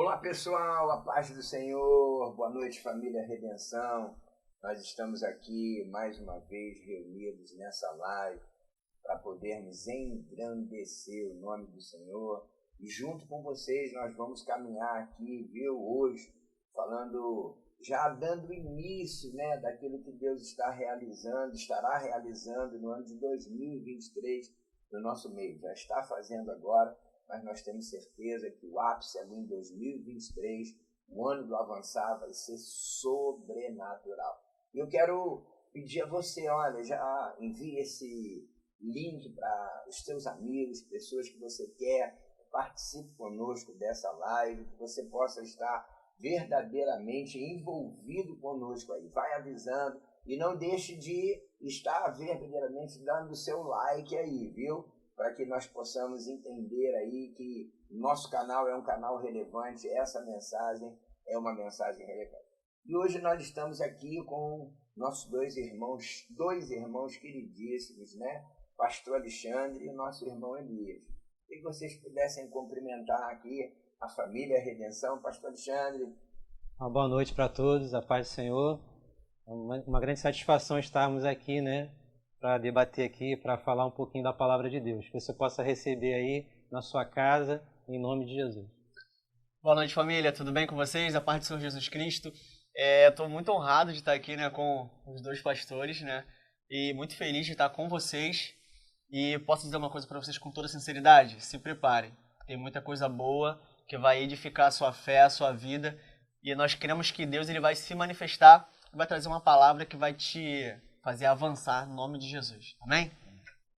Olá pessoal, a paz do Senhor, boa noite família Redenção. Nós estamos aqui mais uma vez reunidos nessa live para podermos engrandecer o nome do Senhor. E junto com vocês nós vamos caminhar aqui, viu, hoje, falando, já dando início, daquilo que Deus estará realizando no ano de 2023 no nosso meio. Já está fazendo agora, mas nós temos certeza que o ápice ali em 2023, o ano do avançar, vai ser sobrenatural. E eu quero pedir a você, olha, já envie esse link para os seus amigos, pessoas que você quer, participe conosco dessa live, que você possa estar verdadeiramente envolvido conosco aí. Vai avisando e não deixe de estar verdadeiramente dando o seu like aí, viu? Para que nós possamos entender aí que nosso canal é um canal relevante, essa mensagem é uma mensagem relevante. E hoje nós estamos aqui com nossos dois irmãos queridíssimos, Pastor Alexandre e nosso irmão Elias. Se vocês pudessem cumprimentar aqui a família Redenção, Pastor Alexandre. Uma boa noite para todos, a paz do Senhor. Uma grande satisfação estarmos aqui, para debater aqui, para falar um pouquinho da palavra de Deus. Que você possa receber aí na sua casa, em nome de Jesus. Boa noite, família. Tudo bem com vocês? A paz do Senhor Jesus Cristo. Estou muito honrado de estar aqui, com os dois pastores, e muito feliz de estar com vocês. E posso dizer uma coisa para vocês com toda sinceridade? Se preparem. Tem muita coisa boa que vai edificar a sua fé, a sua vida. E nós queremos que Deus ele vai se manifestar e vai trazer uma palavra que vai te fazer avançar no nome de Jesus. Amém?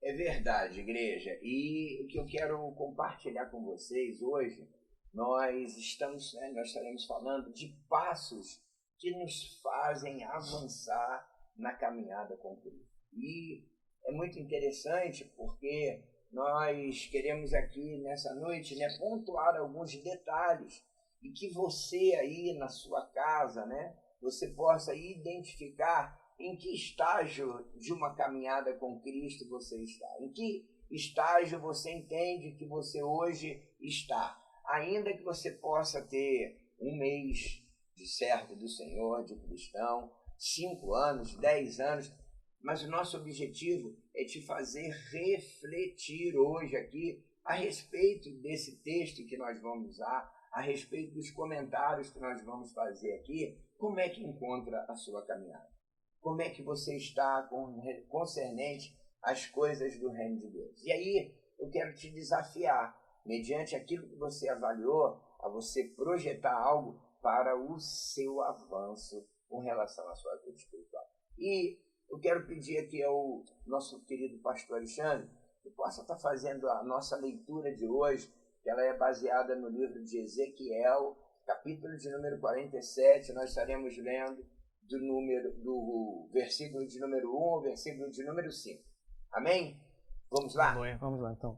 É verdade, igreja. E o que eu quero compartilhar com vocês hoje, nós estaremos falando de passos que nos fazem avançar na caminhada com Cristo. E é muito interessante porque nós queremos aqui nessa noite pontuar alguns detalhes e que você aí na sua casa, você possa identificar em que estágio de uma caminhada com Cristo você está. Em que estágio você entende que você hoje está. Ainda que você possa ter um mês de servo do Senhor, de cristão, 5 anos, 10 anos, mas o nosso objetivo é te fazer refletir hoje aqui a respeito desse texto que nós vamos usar, a respeito dos comentários que nós vamos fazer aqui, como é que encontra a sua caminhada? Como é que você está concernente às coisas do reino de Deus? E aí eu quero te desafiar, mediante aquilo que você avaliou, a você projetar algo para o seu avanço com relação à sua vida espiritual. E eu quero pedir aqui ao nosso querido pastor Alexandre que possa estar fazendo a nossa leitura de hoje, que ela é baseada no livro de Ezequiel, capítulo de número 47, nós estaremos lendo do versículo de número 1 ao versículo de número 5. Amém? Vamos lá? Vamos lá, então.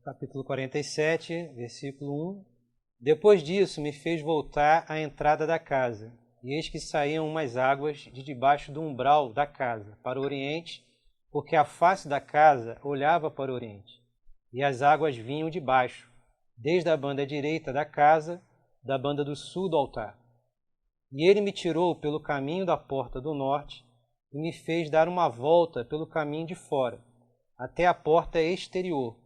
Capítulo 47, versículo 1. Depois disso, me fez voltar à entrada da casa, e eis que saíam umas águas de debaixo do umbral da casa, para o oriente, porque a face da casa olhava para o oriente. E as águas vinham de baixo, desde a banda direita da casa, da banda do sul do altar. E ele me tirou pelo caminho da porta do norte, e me fez dar uma volta pelo caminho de fora, até a porta exterior,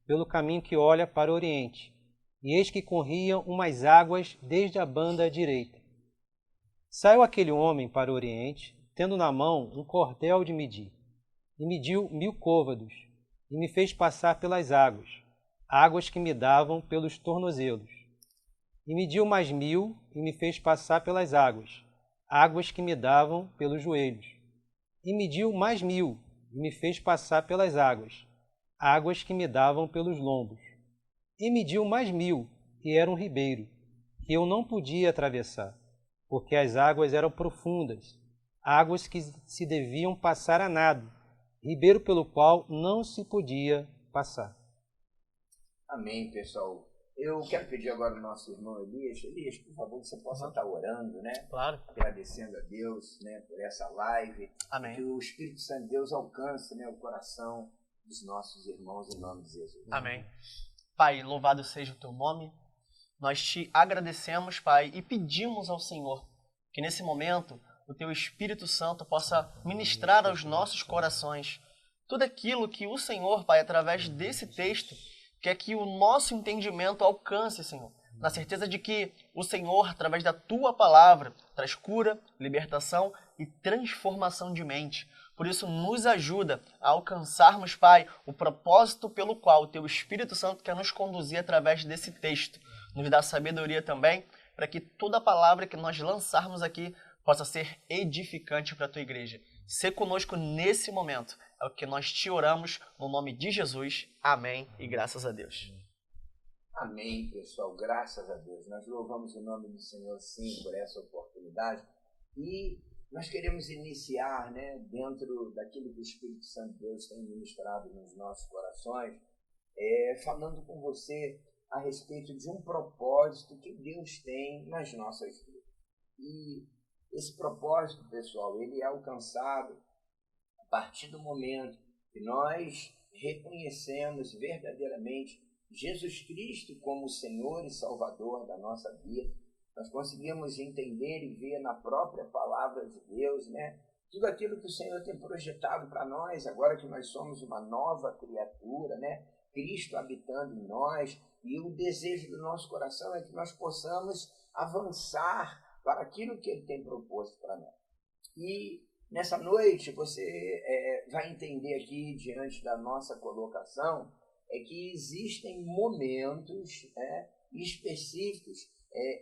pelo caminho que olha para o oriente. E eis que corriam umas águas desde a banda direita. Saiu aquele homem para o oriente, tendo na mão um cordel de medir, e mediu 1000 côvados, e me fez passar pelas águas, águas que me davam pelos tornozelos. E mediu mais 1000, e me fez passar pelas águas, águas que me davam pelos joelhos. E mediu mais 1000, e me fez passar pelas águas, águas que me davam pelos lombos. E mediu mais 1000, e era um ribeiro, que eu não podia atravessar, porque as águas eram profundas, águas que se deviam passar a nado, ribeiro pelo qual não se podia passar. Amém, pessoal. Eu quero pedir agora ao nosso irmão Elias. Elias, por favor, você possa estar orando, Claro. Agradecendo a Deus, por essa live. Amém. Que o Espírito Santo de Deus alcance, o coração dos nossos irmãos em nome de Jesus. Amém. Pai, louvado seja o teu nome. Nós te agradecemos, Pai, e pedimos ao Senhor que nesse momento o Teu Espírito Santo possa ministrar aos nossos corações tudo aquilo que o Senhor, Pai, através desse texto, quer que o nosso entendimento alcance, Senhor, na certeza de que o Senhor, através da Tua palavra, traz cura, libertação e transformação de mente. Por isso, nos ajuda a alcançarmos, Pai, o propósito pelo qual o Teu Espírito Santo quer nos conduzir através desse texto. Nos dá sabedoria também, para que toda palavra que nós lançarmos aqui possa ser edificante para a Tua igreja. Sê conosco nesse momento. É o que nós te oramos no nome de Jesus. Amém e graças a Deus. Amém, pessoal. Graças a Deus. Nós louvamos o nome do Senhor, sim, por essa oportunidade. E nós queremos iniciar, né, dentro daquilo que o Espírito Santo de Deus tem ministrado nos nossos corações, falando com você a respeito de um propósito que Deus tem nas nossas vidas. E esse propósito, pessoal, ele é alcançado a partir do momento que nós reconhecemos verdadeiramente Jesus Cristo como o Senhor e Salvador da nossa vida. Nós conseguimos entender e ver na própria palavra de Deus, né, tudo aquilo que o Senhor tem projetado para nós, agora que nós somos uma nova criatura, né, Cristo habitando em nós, e o desejo do nosso coração é que nós possamos avançar para aquilo que Ele tem proposto para nós. E nessa noite você vai entender aqui, diante da nossa colocação, que existem momentos específicos,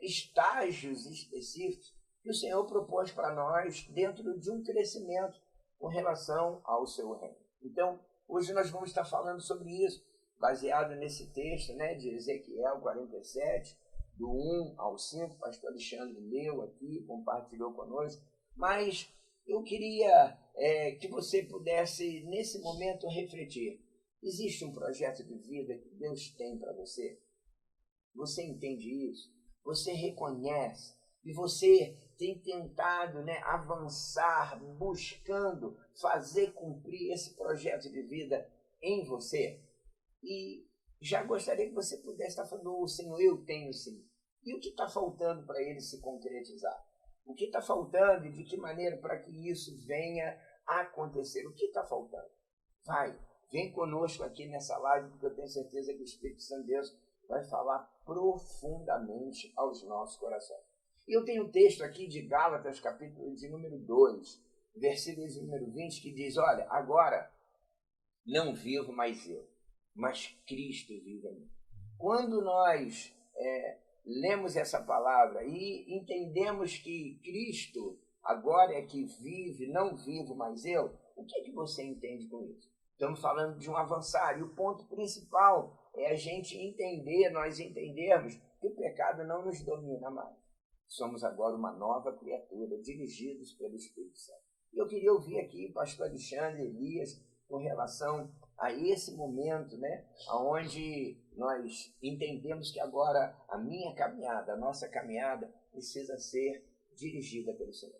estágios específicos que o Senhor propôs para nós dentro de um crescimento com relação ao seu reino. Então, hoje nós vamos estar falando sobre isso, baseado nesse texto, né, de Ezequiel 47, do 1 ao 5, o pastor Alexandre leu aqui, compartilhou conosco, mas eu queria que você pudesse, nesse momento, refletir. Existe um projeto de vida que Deus tem para você? Você entende isso? Você reconhece? E você tem tentado, né, avançar, buscando fazer cumprir esse projeto de vida em você? E já gostaria que você pudesse estar falando, Senhor, eu tenho sim. E o que está faltando para ele se concretizar? O que está faltando e de que maneira para que isso venha a acontecer? O que está faltando? Vem conosco aqui nessa live, porque eu tenho certeza que o Espírito Santo de Deus vai falar profundamente aos nossos corações. E eu tenho um texto aqui de Gálatas, capítulo de número 2, versículo de número 20, que diz, olha, agora não vivo mais eu, mas Cristo vive em mim. Quando nós lemos essa palavra e entendemos que Cristo agora é que vive, não vivo mais eu, o que é que você entende com isso? Estamos falando de um avançar, e o ponto principal é a gente entender, nós entendermos que o pecado não nos domina mais. Somos agora uma nova criatura, dirigidos pelo Espírito Santo. E eu queria ouvir aqui o pastor Alexandre Elias com relação a esse momento, né, onde nós entendemos que agora a minha caminhada, a nossa caminhada, precisa ser dirigida pelo Senhor.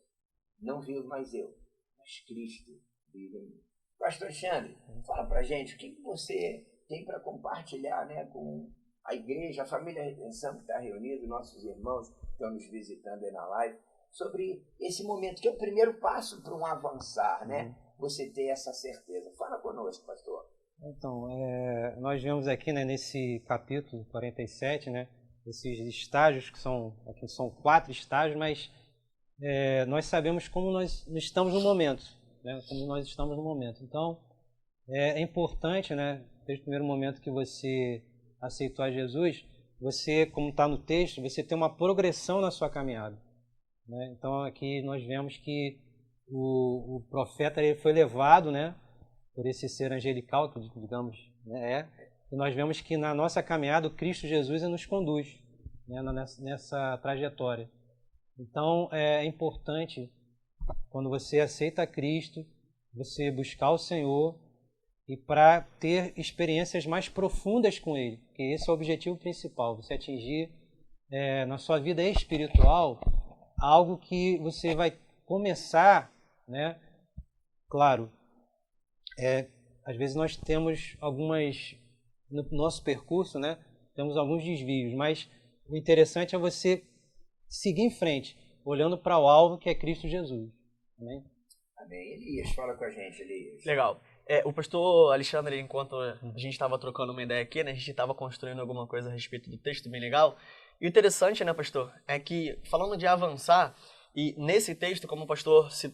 Não vivo mais eu, mas Cristo vive em mim. Pastor Alexandre, fala pra gente o que você tem para compartilhar, né, com a igreja, a família Redenção que está reunida, nossos irmãos que estão nos visitando aí na live, sobre esse momento, que é o primeiro passo para um avançar, né? Você ter essa certeza. Fala conosco, pastor. Então, nós vemos aqui, né, nesse capítulo 47, né, esses estágios, aqui são 4 estágios, mas nós sabemos como nós estamos no momento, né, como nós estamos no momento. Então, é importante, né, desde o primeiro momento que você aceitou a Jesus, você, como está no texto, você tem uma progressão na sua caminhada, né? Então, aqui nós vemos que o profeta ele foi levado, né, por esse ser angelical, que digamos, né, e nós vemos que na nossa caminhada o Cristo Jesus nos conduz, né, nessa trajetória. Então é importante, quando você aceita Cristo, você buscar o Senhor e para ter experiências mais profundas com Ele, porque esse é o objetivo principal, você atingir na sua vida espiritual algo que você vai começar, né? Claro, às vezes nós temos no nosso percurso, né? Temos alguns desvios, mas o interessante é você seguir em frente, olhando para o alvo que é Cristo Jesus. Amém? Amém. Elias, fala com a gente, Elias. Legal. O pastor Alexandre, enquanto a gente estava trocando uma ideia aqui, né, a gente estava construindo alguma coisa a respeito do texto, bem legal. E o interessante, né, pastor, é que, falando de avançar, e nesse texto, como o pastor se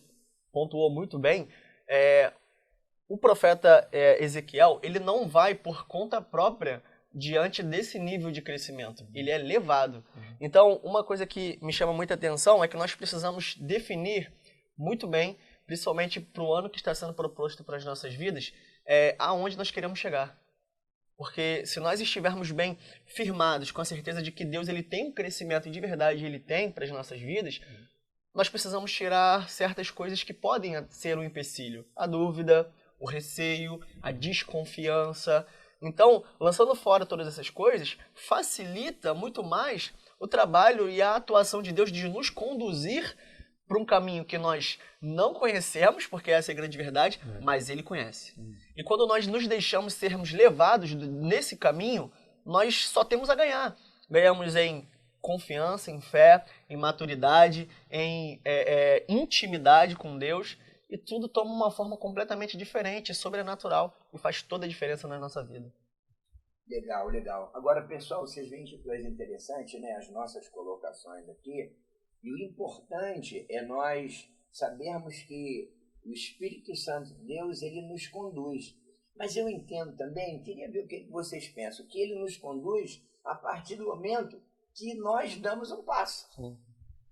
pontuou muito bem, o profeta Ezequiel, ele não vai por conta própria diante desse nível de crescimento. Ele é levado. Então, uma coisa que me chama muita atenção é que nós precisamos definir muito bem, principalmente para o ano que está sendo proposto para as nossas vidas, aonde nós queremos chegar. Porque se nós estivermos bem firmados, com a certeza de que Deus ele tem um crescimento e de verdade ele tem para as nossas vidas, nós precisamos tirar certas coisas que podem ser um empecilho. A dúvida, o receio, a desconfiança. Então, lançando fora todas essas coisas, facilita muito mais o trabalho e a atuação de Deus de nos conduzir para um caminho que nós não conhecemos, porque essa é a grande verdade, mas Ele conhece. E quando nós nos deixamos sermos levados nesse caminho, nós só temos a ganhar. Ganhamos em confiança, em fé, em maturidade, em intimidade com Deus, e tudo toma uma forma completamente diferente, sobrenatural, e faz toda a diferença na nossa vida. Legal, legal. Agora, pessoal, vocês veem que coisa interessante, né? As nossas colocações aqui. E o importante é nós sabermos que o Espírito Santo de Deus, ele nos conduz. Mas eu entendo também, queria ver o que vocês pensam, que ele nos conduz a partir do momento que nós damos um passo.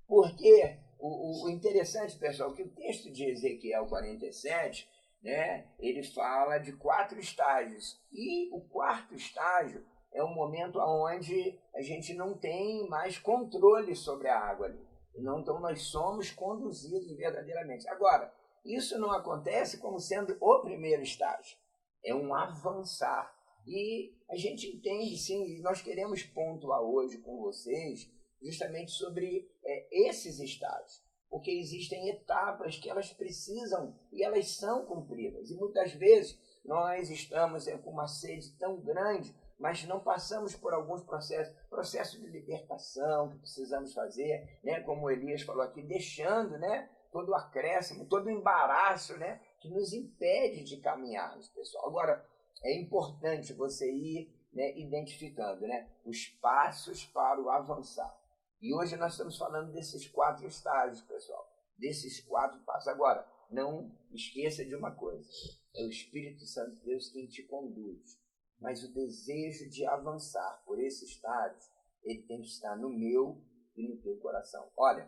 Porque o interessante, pessoal, que o texto de Ezequiel 47, né, ele fala de 4 estágios. E o 4º estágio é o momento onde a gente não tem mais controle sobre a água ali. Então nós somos conduzidos verdadeiramente. Agora, isso não acontece como sendo o primeiro estágio. É um avançar. E a gente entende, sim, e nós queremos pontuar hoje com vocês justamente sobre esses estágios. Porque existem etapas que elas precisam e elas são cumpridas. E muitas vezes nós estamos com uma sede tão grande, mas não passamos por alguns processos de libertação que precisamos fazer, né? Como o Elias falou aqui, deixando, né, todo o acréscimo, todo o embaraço, né, que nos impede de caminharmos, pessoal. Agora, é importante você ir, né, identificando, né, os passos para o avançar. E hoje nós estamos falando desses 4 estágios, pessoal, desses 4 passos. Agora, não esqueça de uma coisa, é o Espírito Santo de Deus quem te conduz. Mas o desejo de avançar por esse estágio, ele tem que estar no meu e no teu coração. Olha,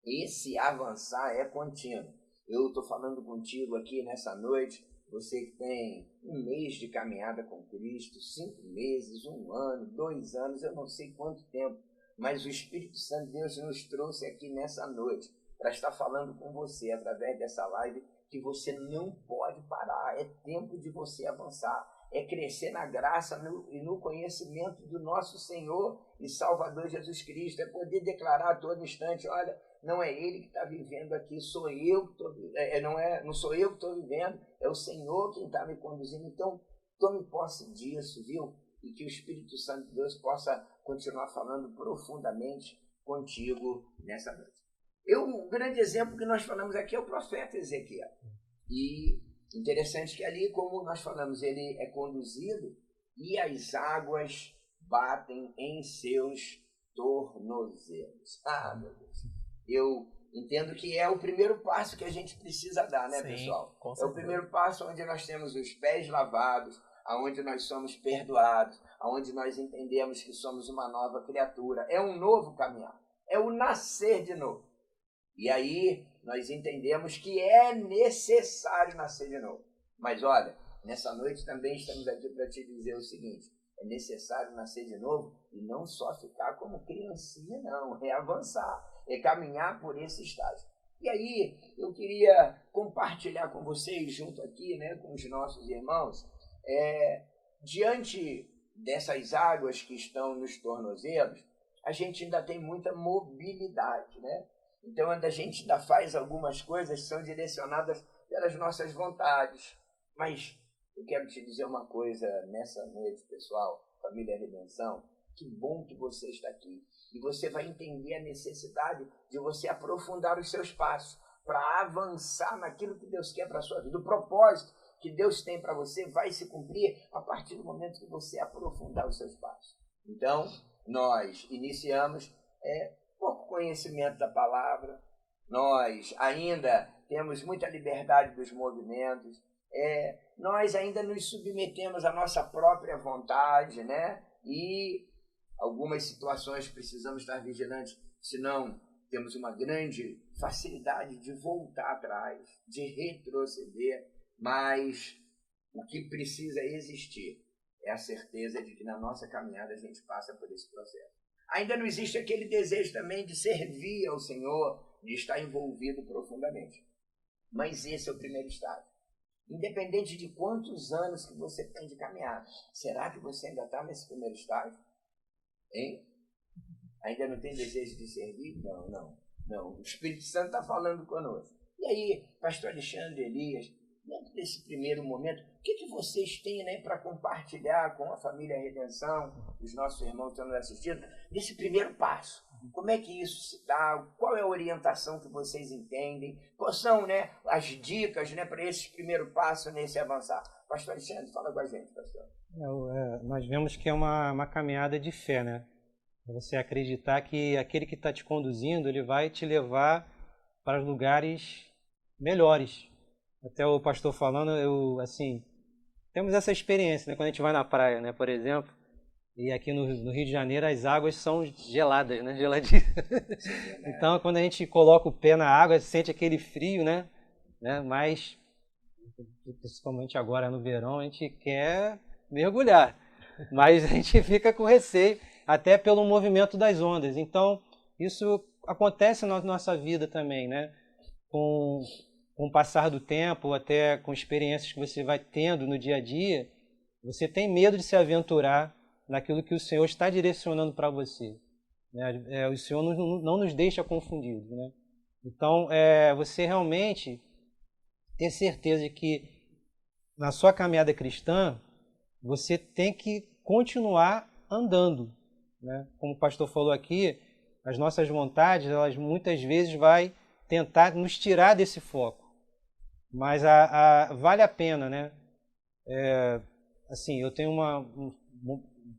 esse avançar é contínuo. Eu estou falando contigo aqui nessa noite, você que tem 1 mês de caminhada com Cristo, 5 meses, 1 ano, 2 anos, eu não sei quanto tempo, mas o Espírito Santo de Deus nos trouxe aqui nessa noite para estar falando com você através dessa live que você não pode parar, é tempo de você avançar. É crescer na graça e no conhecimento do nosso Senhor e Salvador Jesus Cristo. É poder declarar a todo instante, olha, não é Ele que está vivendo aqui, sou eu que estou não sou eu que estou vivendo, é o Senhor quem está me conduzindo. Então, tome posse disso, viu? E que o Espírito Santo de Deus possa continuar falando profundamente contigo nessa noite. O grande exemplo que nós falamos aqui é o profeta Ezequiel. E interessante que ali, como nós falamos, ele é conduzido e as águas batem em seus tornozelos. Ah, meu Deus. Eu entendo que é o primeiro passo que a gente precisa dar, né, pessoal? É o primeiro passo onde nós temos os pés lavados, onde nós somos perdoados, onde nós entendemos que somos uma nova criatura. É um novo caminhar. É o nascer de novo. E aí nós entendemos que é necessário nascer de novo. Mas olha, nessa noite também estamos aqui para te dizer o seguinte, é necessário nascer de novo e não só ficar como criancinha, não, é avançar, é caminhar por esse estágio. E aí eu queria compartilhar com vocês, junto aqui, né, com os nossos irmãos, diante dessas águas que estão nos tornozelos, a gente ainda tem muita mobilidade, né? Então, a gente ainda faz algumas coisas que são direcionadas pelas nossas vontades. Mas eu quero te dizer uma coisa nessa noite, pessoal, família Redenção. Que bom que você está aqui. E você vai entender a necessidade de você aprofundar os seus passos para avançar naquilo que Deus quer para a sua vida. O propósito que Deus tem para você vai se cumprir a partir do momento que você aprofundar os seus passos. Então, nós iniciamos por conhecimento da palavra, nós ainda temos muita liberdade dos movimentos, nós ainda nos submetemos à nossa própria vontade, né? E algumas situações precisamos estar vigilantes, senão temos uma grande facilidade de voltar atrás, de retroceder, mas o que precisa existir é a certeza de que na nossa caminhada a gente passa por esse processo. Ainda não existe aquele desejo também de servir ao Senhor, de estar envolvido profundamente. Mas esse é o primeiro estágio. Independente de quantos anos que você tem de caminhada, será que você ainda está nesse primeiro estágio? Hein? Ainda não tem desejo de servir? Não. O Espírito Santo está falando conosco. E aí, pastor Alexandre, Elias, dentro desse primeiro momento, o que vocês têm, né, para compartilhar com a família Redenção, os nossos irmãos que estão nos assistindo, desse primeiro passo? Como é que isso se dá? Qual é a orientação que vocês entendem? Quais são, né, as dicas, né, para esse primeiro passo nesse avançar? Pastor Alexandre, fala com a gente, pastor. Nós vemos que é uma caminhada de fé, né? Você acreditar que aquele que está te conduzindo, ele vai te levar para lugares melhores. Até o pastor falando, temos essa experiência, né? Quando a gente vai na praia, né, por exemplo, e aqui no Rio de Janeiro as águas são geladas, né, geladinhas. Então, quando a gente coloca o pé na água, sente aquele frio, né? Mas, principalmente agora no verão, a gente quer mergulhar, mas a gente fica com receio, até pelo movimento das ondas. Então, isso acontece na nossa vida também, né? Com o passar do tempo, até com experiências que você vai tendo no dia a dia, você tem medo de se aventurar naquilo que o Senhor está direcionando para você. Né? O Senhor não nos deixa confundidos. Né? Então, você realmente ter certeza de que na sua caminhada cristã, você tem que continuar andando. Né? Como o pastor falou aqui, as nossas vontades, elas muitas vezes vai tentar nos tirar desse foco. Mas vale a pena, né? Eu tenho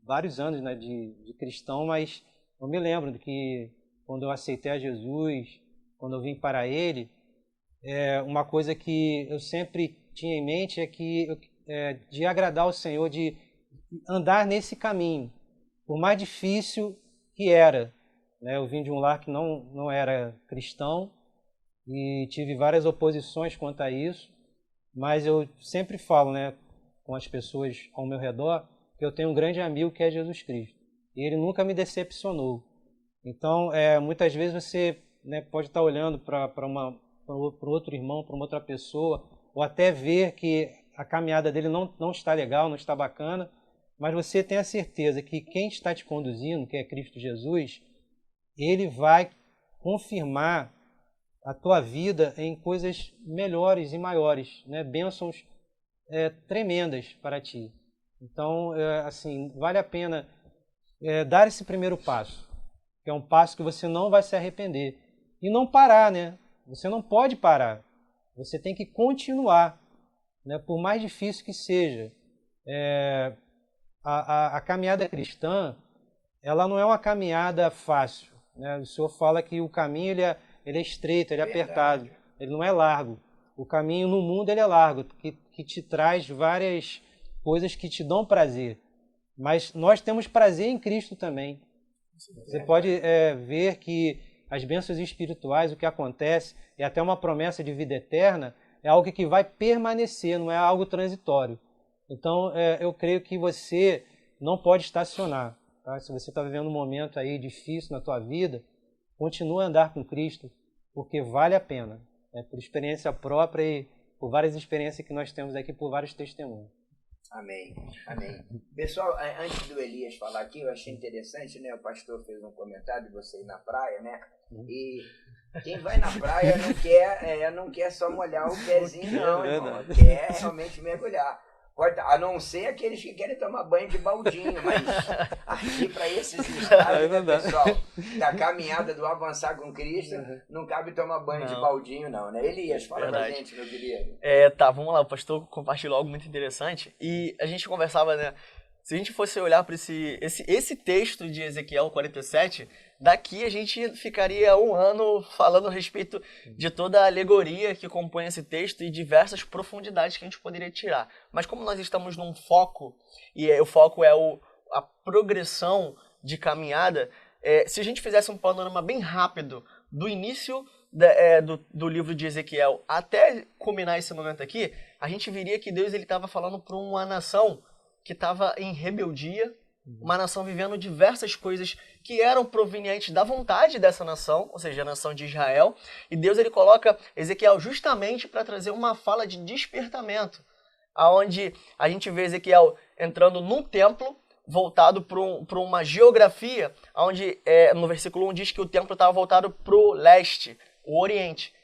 vários anos, né, de cristão, mas eu me lembro de que quando eu aceitei a Jesus, quando eu vim para Ele, uma coisa que eu sempre tinha em mente de agradar ao Senhor, de andar nesse caminho, por mais difícil que era. Né? Eu vim de um lar que não era cristão, e tive várias oposições quanto a isso, mas eu sempre falo, né, com as pessoas ao meu redor, que eu tenho um grande amigo que é Jesus Cristo, e ele nunca me decepcionou. Então, muitas vezes você, né, pode estar olhando para outro irmão, para uma outra pessoa, ou até ver que a caminhada dele não está legal, não está bacana, mas você tem a certeza que quem está te conduzindo, que é Cristo Jesus, ele vai confirmar a tua vida em coisas melhores e maiores, né? Bênçãos tremendas para ti. Então, vale a pena dar esse primeiro passo, que é um passo que você não vai se arrepender. E não parar, né? Você não pode parar. Você tem que continuar, né? Por mais difícil que seja. A caminhada cristã, ela não é uma caminhada fácil. Né? O Senhor fala que o caminho ele é estreito, ele é apertado, ele não é largo. O caminho no mundo ele é largo, que te traz várias coisas que te dão prazer. Mas nós temos prazer em Cristo também. Você pode ver que as bênçãos espirituais, o que acontece, é até uma promessa de vida eterna, é algo que vai permanecer, não é algo transitório. Então, eu creio que você não pode estacionar. Tá? Se você está vivendo um momento aí difícil na tua vida, continua a andar com Cristo, porque vale a pena. Por experiência própria e por várias experiências que nós temos aqui, por vários testemunhos. Amém, amém. Pessoal, antes do Elias falar aqui, eu achei interessante, né? O pastor fez um comentário de você ir na praia, né? E quem vai na praia não quer só molhar o pezinho, não, irmão. Quer realmente mergulhar. A não ser aqueles que querem tomar banho de baldinho, mas aqui para esses estágios, né, pessoal, da caminhada do avançar com Cristo, não cabe tomar banho de baldinho não, né? Elias, fala pra gente, meu querido. Tá, vamos lá, o pastor compartilhou algo muito interessante e a gente conversava, né? Se a gente fosse olhar para esse texto de Ezequiel 47, daqui a gente ficaria um ano falando a respeito de toda a alegoria que compõe esse texto e diversas profundidades que a gente poderia tirar. Mas como nós estamos num foco, e o foco é a progressão de caminhada, se a gente fizesse um panorama bem rápido do início do livro de Ezequiel até culminar esse momento aqui, a gente veria que Deus estava falando para uma nação que estava em rebeldia, uma nação vivendo diversas coisas que eram provenientes da vontade dessa nação, ou seja, a nação de Israel, e Deus ele coloca Ezequiel justamente para trazer uma fala de despertamento, aonde a gente vê Ezequiel entrando num templo voltado para uma geografia, onde no versículo 1 diz que o templo estava voltado para o leste, o oriente.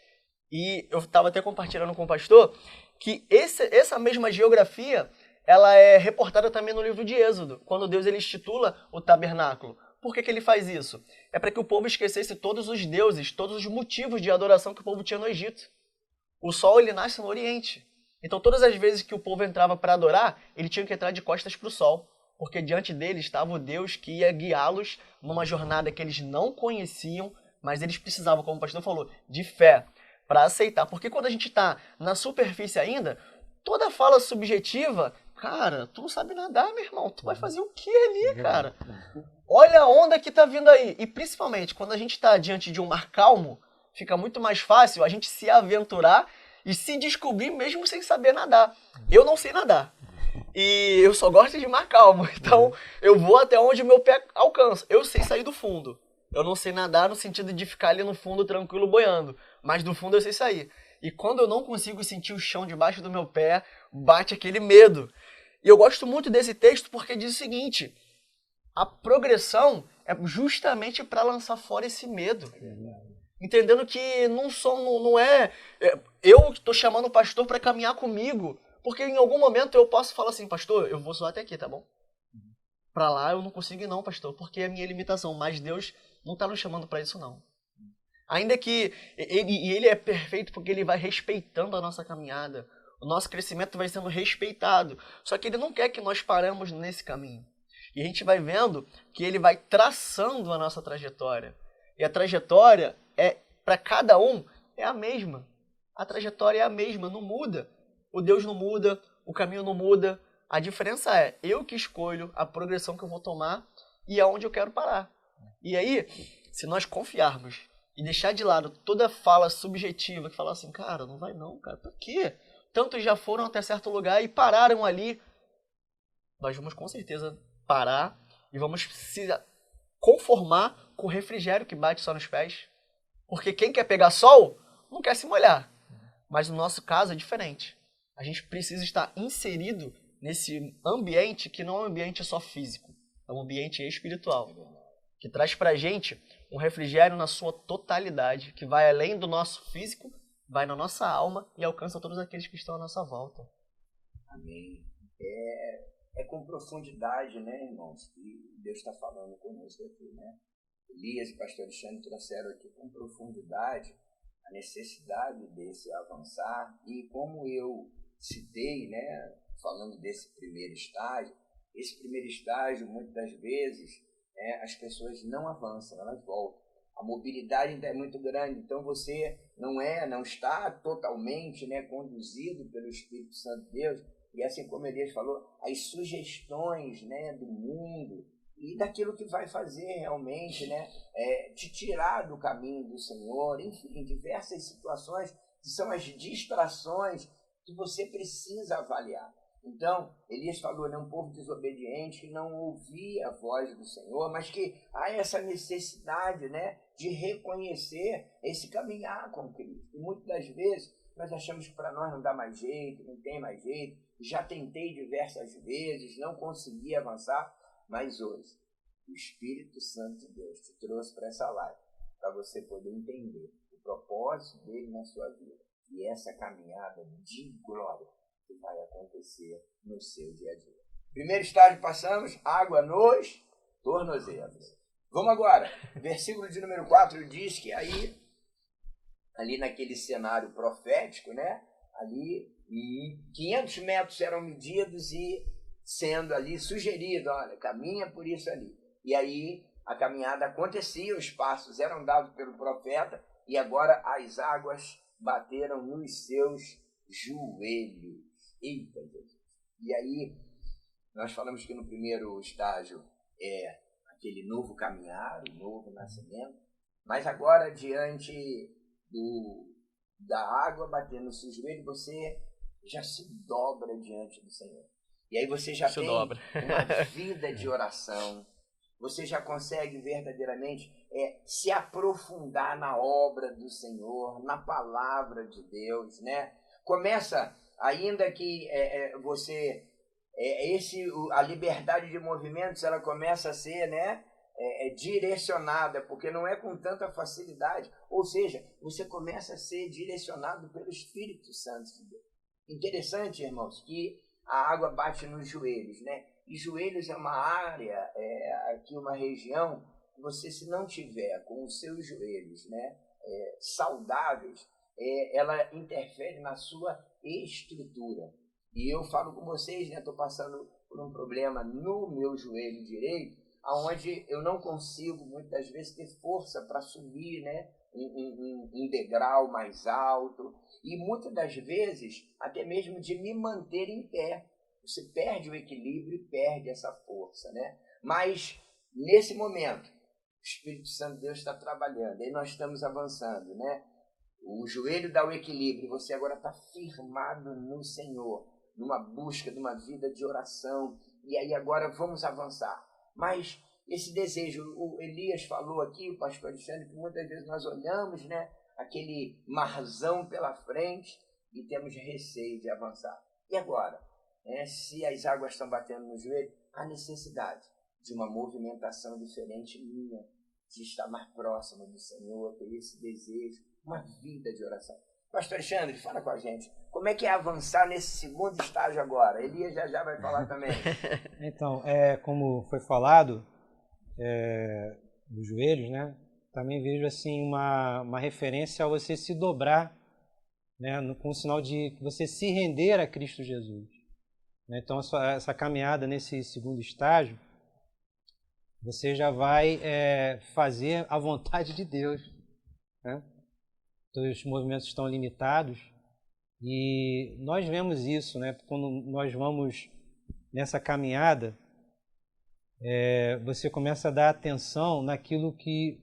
E eu estava até compartilhando com o pastor que essa mesma geografia ela é reportada também no livro de Êxodo, quando Deus ele institula o tabernáculo. Por que ele faz isso? É para que o povo esquecesse todos os deuses, todos os motivos de adoração que o povo tinha no Egito. O sol ele nasce no Oriente. Então todas as vezes que o povo entrava para adorar, ele tinha que entrar de costas para o sol, porque diante dele estava o Deus que ia guiá-los numa jornada que eles não conheciam, mas eles precisavam, como o pastor falou, de fé para aceitar. Porque quando a gente está na superfície ainda, toda fala subjetiva, cara, tu não sabe nadar, meu irmão. Tu vai fazer o que ali, cara? Olha a onda que tá vindo aí. E principalmente, quando a gente tá diante de um mar calmo, fica muito mais fácil a gente se aventurar e se descobrir mesmo sem saber nadar. Eu não sei nadar. E eu só gosto de mar calmo. Então, eu vou até onde o meu pé alcança. Eu sei sair do fundo. Eu não sei nadar no sentido de ficar ali no fundo tranquilo boiando. Mas do fundo eu sei sair. E quando eu não consigo sentir o chão debaixo do meu pé, bate aquele medo. E eu gosto muito desse texto porque diz o seguinte: a progressão é justamente para lançar fora esse medo. Entendendo que não é eu estou chamando o pastor para caminhar comigo, porque em algum momento eu posso falar assim, pastor, eu vou só até aqui, tá bom? Para lá eu não consigo ir não, pastor, porque é a minha limitação, mas Deus não está nos chamando para isso não. Ainda que ele é perfeito porque ele vai respeitando a nossa caminhada. O nosso crescimento vai sendo respeitado. Só que ele não quer que nós paremos nesse caminho. E a gente vai vendo que ele vai traçando a nossa trajetória. E a trajetória, para cada um, é a mesma. A trajetória é a mesma, não muda. O Deus não muda, o caminho não muda. A diferença é eu que escolho a progressão que eu vou tomar e aonde eu quero parar. E aí, se nós confiarmos e deixar de lado toda fala subjetiva que fala assim, cara, não vai não, cara, por quê? Tantos já foram até certo lugar e pararam ali. Nós vamos com certeza parar e vamos se conformar com o refrigério que bate só nos pés. Porque quem quer pegar sol não quer se molhar. Mas no nosso caso é diferente. A gente precisa estar inserido nesse ambiente que não é um ambiente só físico. É um ambiente espiritual. Que traz pra gente um refrigério na sua totalidade, que vai além do nosso físico, vai na nossa alma e alcança todos aqueles que estão à nossa volta. Amém. É com profundidade, né, irmãos, que Deus está falando conosco aqui, né? Elias e pastor Alexandre trouxeram aqui com profundidade a necessidade desse avançar e como eu citei, né, falando desse primeiro estágio, esse primeiro estágio, muitas das vezes, as pessoas não avançam, elas voltam. A mobilidade ainda é muito grande, então você não está totalmente, né, conduzido pelo Espírito Santo de Deus, e assim como Elias falou, as sugestões, né, do mundo e daquilo que vai fazer realmente, né, te tirar do caminho do Senhor, enfim, diversas situações que são as distrações que você precisa avaliar. Então, Elias falou, né, um povo desobediente que não ouvia a voz do Senhor, mas que há essa necessidade, né, de reconhecer esse caminhar com Cristo. E muitas das vezes nós achamos que para nós não dá mais jeito, não tem mais jeito, já tentei diversas vezes, não consegui avançar, mas hoje o Espírito Santo de Deus te trouxe para essa live, para você poder entender o propósito dele na sua vida e essa caminhada de glória que vai acontecer no seu dia a dia. Primeiro estágio passamos, água nos tornozelos. Vamos agora, versículo de número 4 diz que aí, ali naquele cenário profético, né? Ali 500 metros eram medidos e sendo ali sugerido, olha, caminha por isso ali. E aí a caminhada acontecia, os passos eram dados pelo profeta e agora as águas bateram nos seus joelhos. Eita, Jesus. E aí nós falamos que no primeiro estágio é aquele novo caminhar, o novo nascimento, mas agora diante da água batendo no seu joelho, você já se dobra diante do Senhor. E aí você já tem uma vida de oração, você já consegue verdadeiramente se aprofundar na obra do Senhor, na palavra de Deus, né? Começa, ainda que você... a liberdade de movimentos, ela começa a ser, né, direcionada, porque não é com tanta facilidade. Ou seja, você começa a ser direcionado pelo Espírito Santo de Deus. Interessante, irmãos, que a água bate nos joelhos, né? E joelhos é uma área, aqui uma região, que você, se não tiver com os seus joelhos, né, saudáveis, ela interfere na sua estrutura. E eu falo com vocês, né, estou passando por um problema no meu joelho direito, onde eu não consigo, muitas vezes, ter força para subir, né, um degrau mais alto. E muitas das vezes, até mesmo de me manter em pé. Você perde o equilíbrio e perde essa força, né? Mas, nesse momento, o Espírito Santo de Deus está trabalhando, aí nós estamos avançando, né? O joelho dá o equilíbrio, você agora está firmado no Senhor, numa busca de uma vida de oração, e aí agora vamos avançar. Mas esse desejo, o Elias falou aqui, o pastor Alexandre, que muitas vezes nós olhamos, né, aquele marzão pela frente e temos receio de avançar. E agora? Se as águas estão batendo no joelho, há necessidade de uma movimentação diferente minha, de estar mais próximo do Senhor, ter esse desejo, uma vida de oração. Pastor Alexandre, fala com a gente, como é que é avançar nesse segundo estágio agora? Elias já vai falar também. Então, como foi falado, dos joelhos, né? Também vejo assim uma referência a você se dobrar, né? Com o sinal de você se render a Cristo Jesus. Então, essa caminhada nesse segundo estágio, você já vai fazer a vontade de Deus, né? Então, os movimentos estão limitados e nós vemos isso, né? Quando nós vamos nessa caminhada, você começa a dar atenção naquilo que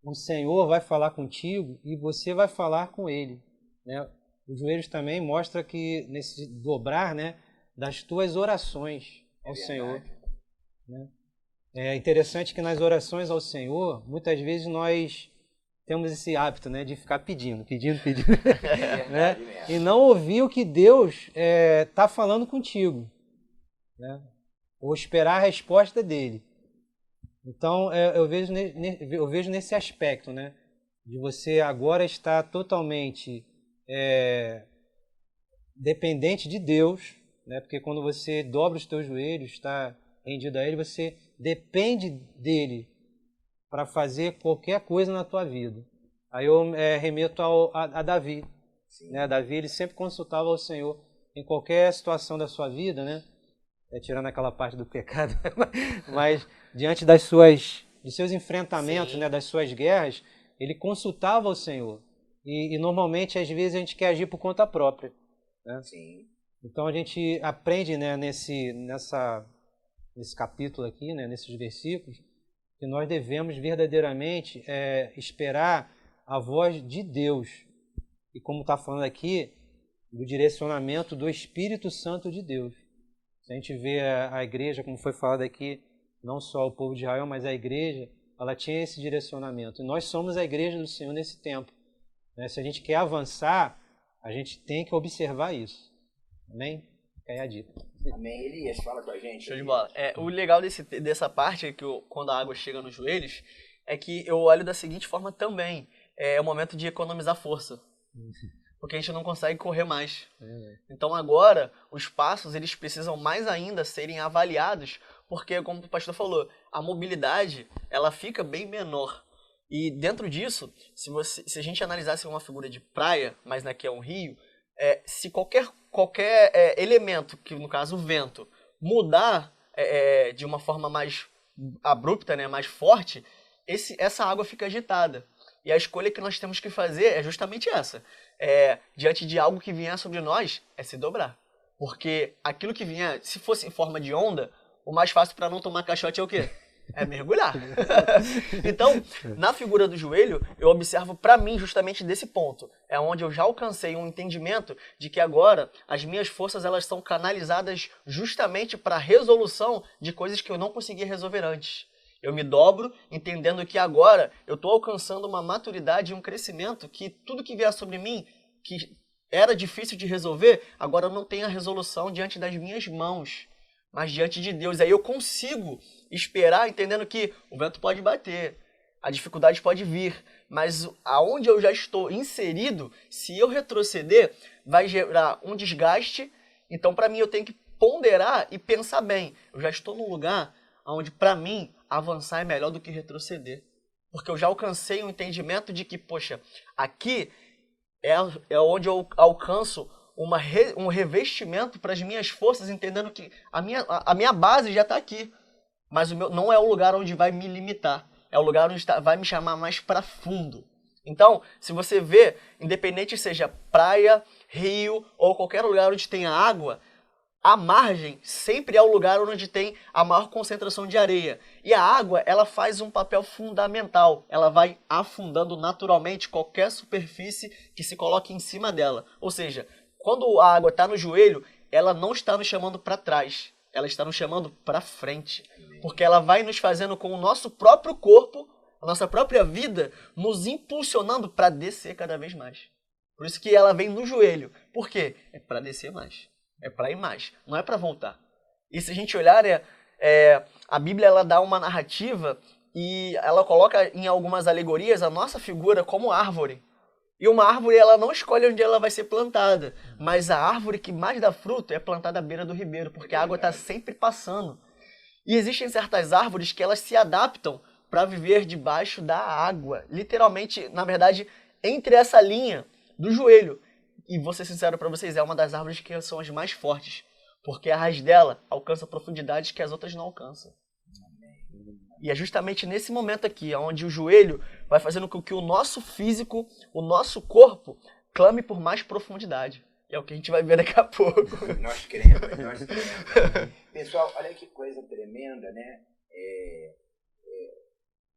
o Senhor vai falar contigo e você vai falar com Ele, né? Os joelhos também mostram que nesse dobrar, né, das tuas orações ao Senhor, né? É interessante que nas orações ao Senhor, muitas vezes nós temos esse hábito, né, de ficar pedindo, né? E não ouvir o que Deus está falando contigo, né? Ou esperar a resposta dele. Então, eu vejo nesse aspecto, né, de você agora estar totalmente dependente de Deus, né? Porque quando você dobra os teus joelhos, está rendido a Ele, você depende dele para fazer qualquer coisa na tua vida. Aí eu remeto a Davi. Né? Davi, ele sempre consultava ao Senhor em qualquer situação da sua vida, né? Tirando aquela parte do pecado, mas diante dos seus enfrentamentos, né? Das suas guerras, ele consultava ao Senhor. E normalmente, às vezes, a gente quer agir por conta própria. Né? Sim. Então a gente aprende, né, nesse capítulo aqui, né, nesses versículos, que nós devemos verdadeiramente esperar a voz de Deus. E como está falando aqui, do direcionamento do Espírito Santo de Deus. Se a gente vê a igreja, como foi falado aqui, não só o povo de Israel, mas a igreja, ela tinha esse direcionamento. E nós somos a igreja do Senhor nesse tempo. Né? Se a gente quer avançar, a gente tem que observar isso. Amém? Fica aí a dica. Amém. Elias, fala com a gente. Show de bola. O legal dessa parte é que quando a água chega nos joelhos, é que eu olho da seguinte forma também. É o momento de economizar força. porque a gente não consegue correr mais. Então agora, os passos, eles precisam mais ainda serem avaliados, porque, como o pastor falou, a mobilidade, ela fica bem menor. E dentro disso, se a gente analisasse uma figura de praia, mas aqui é um rio, se qualquer elemento, que no caso o vento, mudar de uma forma mais abrupta, né, mais forte, essa água fica agitada. E a escolha que nós temos que fazer é justamente essa. Diante de algo que vier sobre nós, é se dobrar. Porque aquilo que vier, se fosse em forma de onda, o mais fácil para não tomar caixote é o quê? É mergulhar. Então, na figura do joelho, eu observo para mim justamente desse ponto. É onde eu já alcancei um entendimento de que agora as minhas forças elas são canalizadas justamente para a resolução de coisas que eu não conseguia resolver antes. Eu me dobro, entendendo que agora eu estou alcançando uma maturidade e um crescimento que tudo que vier sobre mim, que era difícil de resolver, agora eu não tenho a resolução diante das minhas mãos, mas diante de Deus. Aí eu consigo esperar, entendendo que o vento pode bater, a dificuldade pode vir, mas aonde eu já estou inserido, se eu retroceder, vai gerar um desgaste. Então, para mim, eu tenho que ponderar e pensar bem. Eu já estou num lugar onde, para mim, avançar é melhor do que retroceder. Porque eu já alcancei um entendimento de que, poxa, aqui é onde eu alcanço um revestimento para as minhas forças, entendendo que a minha base já está aqui. Mas não é o lugar onde vai me limitar. É o lugar onde vai me chamar mais para fundo. Então, se você vê, independente seja praia, rio ou qualquer lugar onde tenha água, a margem sempre é o lugar onde tem a maior concentração de areia. E a água, ela faz um papel fundamental. Ela vai afundando naturalmente qualquer superfície que se coloque em cima dela. Ou seja, quando a água está no joelho, ela não está nos chamando para trás. Ela está nos chamando para frente. Porque ela vai nos fazendo com o nosso próprio corpo, a nossa própria vida, nos impulsionando para descer cada vez mais. Por isso que ela vem no joelho. Por quê? É para descer mais. É para ir mais. Não é para voltar. E se a gente olhar, a Bíblia ela dá uma narrativa e ela coloca em algumas alegorias a nossa figura como árvore. E uma árvore ela não escolhe onde ela vai ser plantada, mas a árvore que mais dá fruto é plantada à beira do ribeiro, porque a água está sempre passando. E existem certas árvores que elas se adaptam para viver debaixo da água. Literalmente, na verdade, entre essa linha do joelho. E vou ser sincero para vocês, é uma das árvores que são as mais fortes, porque a raiz dela alcança profundidades que as outras não alcançam. E é justamente nesse momento aqui, onde o joelho vai fazendo com que o nosso físico, o nosso corpo, clame por mais profundidade. E é o que a gente vai ver daqui a pouco. Nós queremos. Pessoal, olha que coisa tremenda, né?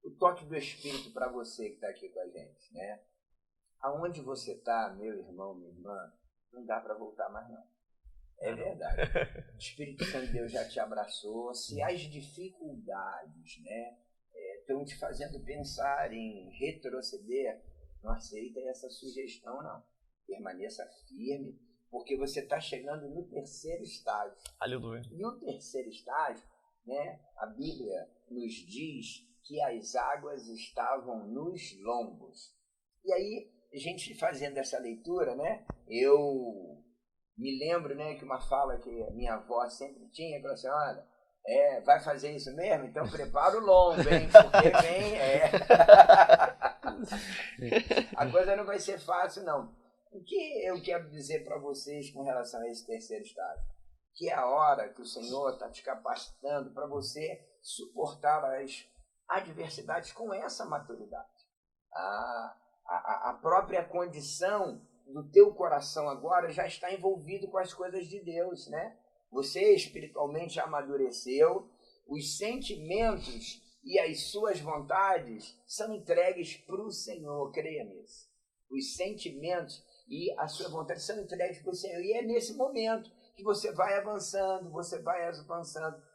O toque do Espírito para você que está aqui com a gente, né? Aonde você está, meu irmão, minha irmã, não dá para voltar mais não. É verdade. O Espírito Santo de Deus já te abraçou. Se as dificuldades, né, estão te fazendo pensar em retroceder, não aceita essa sugestão, não. Permaneça firme, porque você está chegando no terceiro estágio. Aleluia. E o terceiro estágio, né, a Bíblia nos diz que as águas estavam nos lombos. E aí, a gente fazendo essa leitura, né, eu me lembro, né, que uma fala que a minha avó sempre tinha, que ela assim, olha, vai fazer isso mesmo? Então prepara o lombo, hein, porque vem, A coisa não vai ser fácil, não. O que eu quero dizer para vocês com relação a esse terceiro estágio? Que é a hora que o Senhor está te capacitando para você suportar as adversidades com essa maturidade. A própria condição do teu coração agora já está envolvido com as coisas de Deus, né? Você espiritualmente já amadureceu, os sentimentos e as suas vontades são entregues para o Senhor, creia nisso. Os sentimentos e a sua vontade são entregues para o Senhor. E é nesse momento que você vai avançando,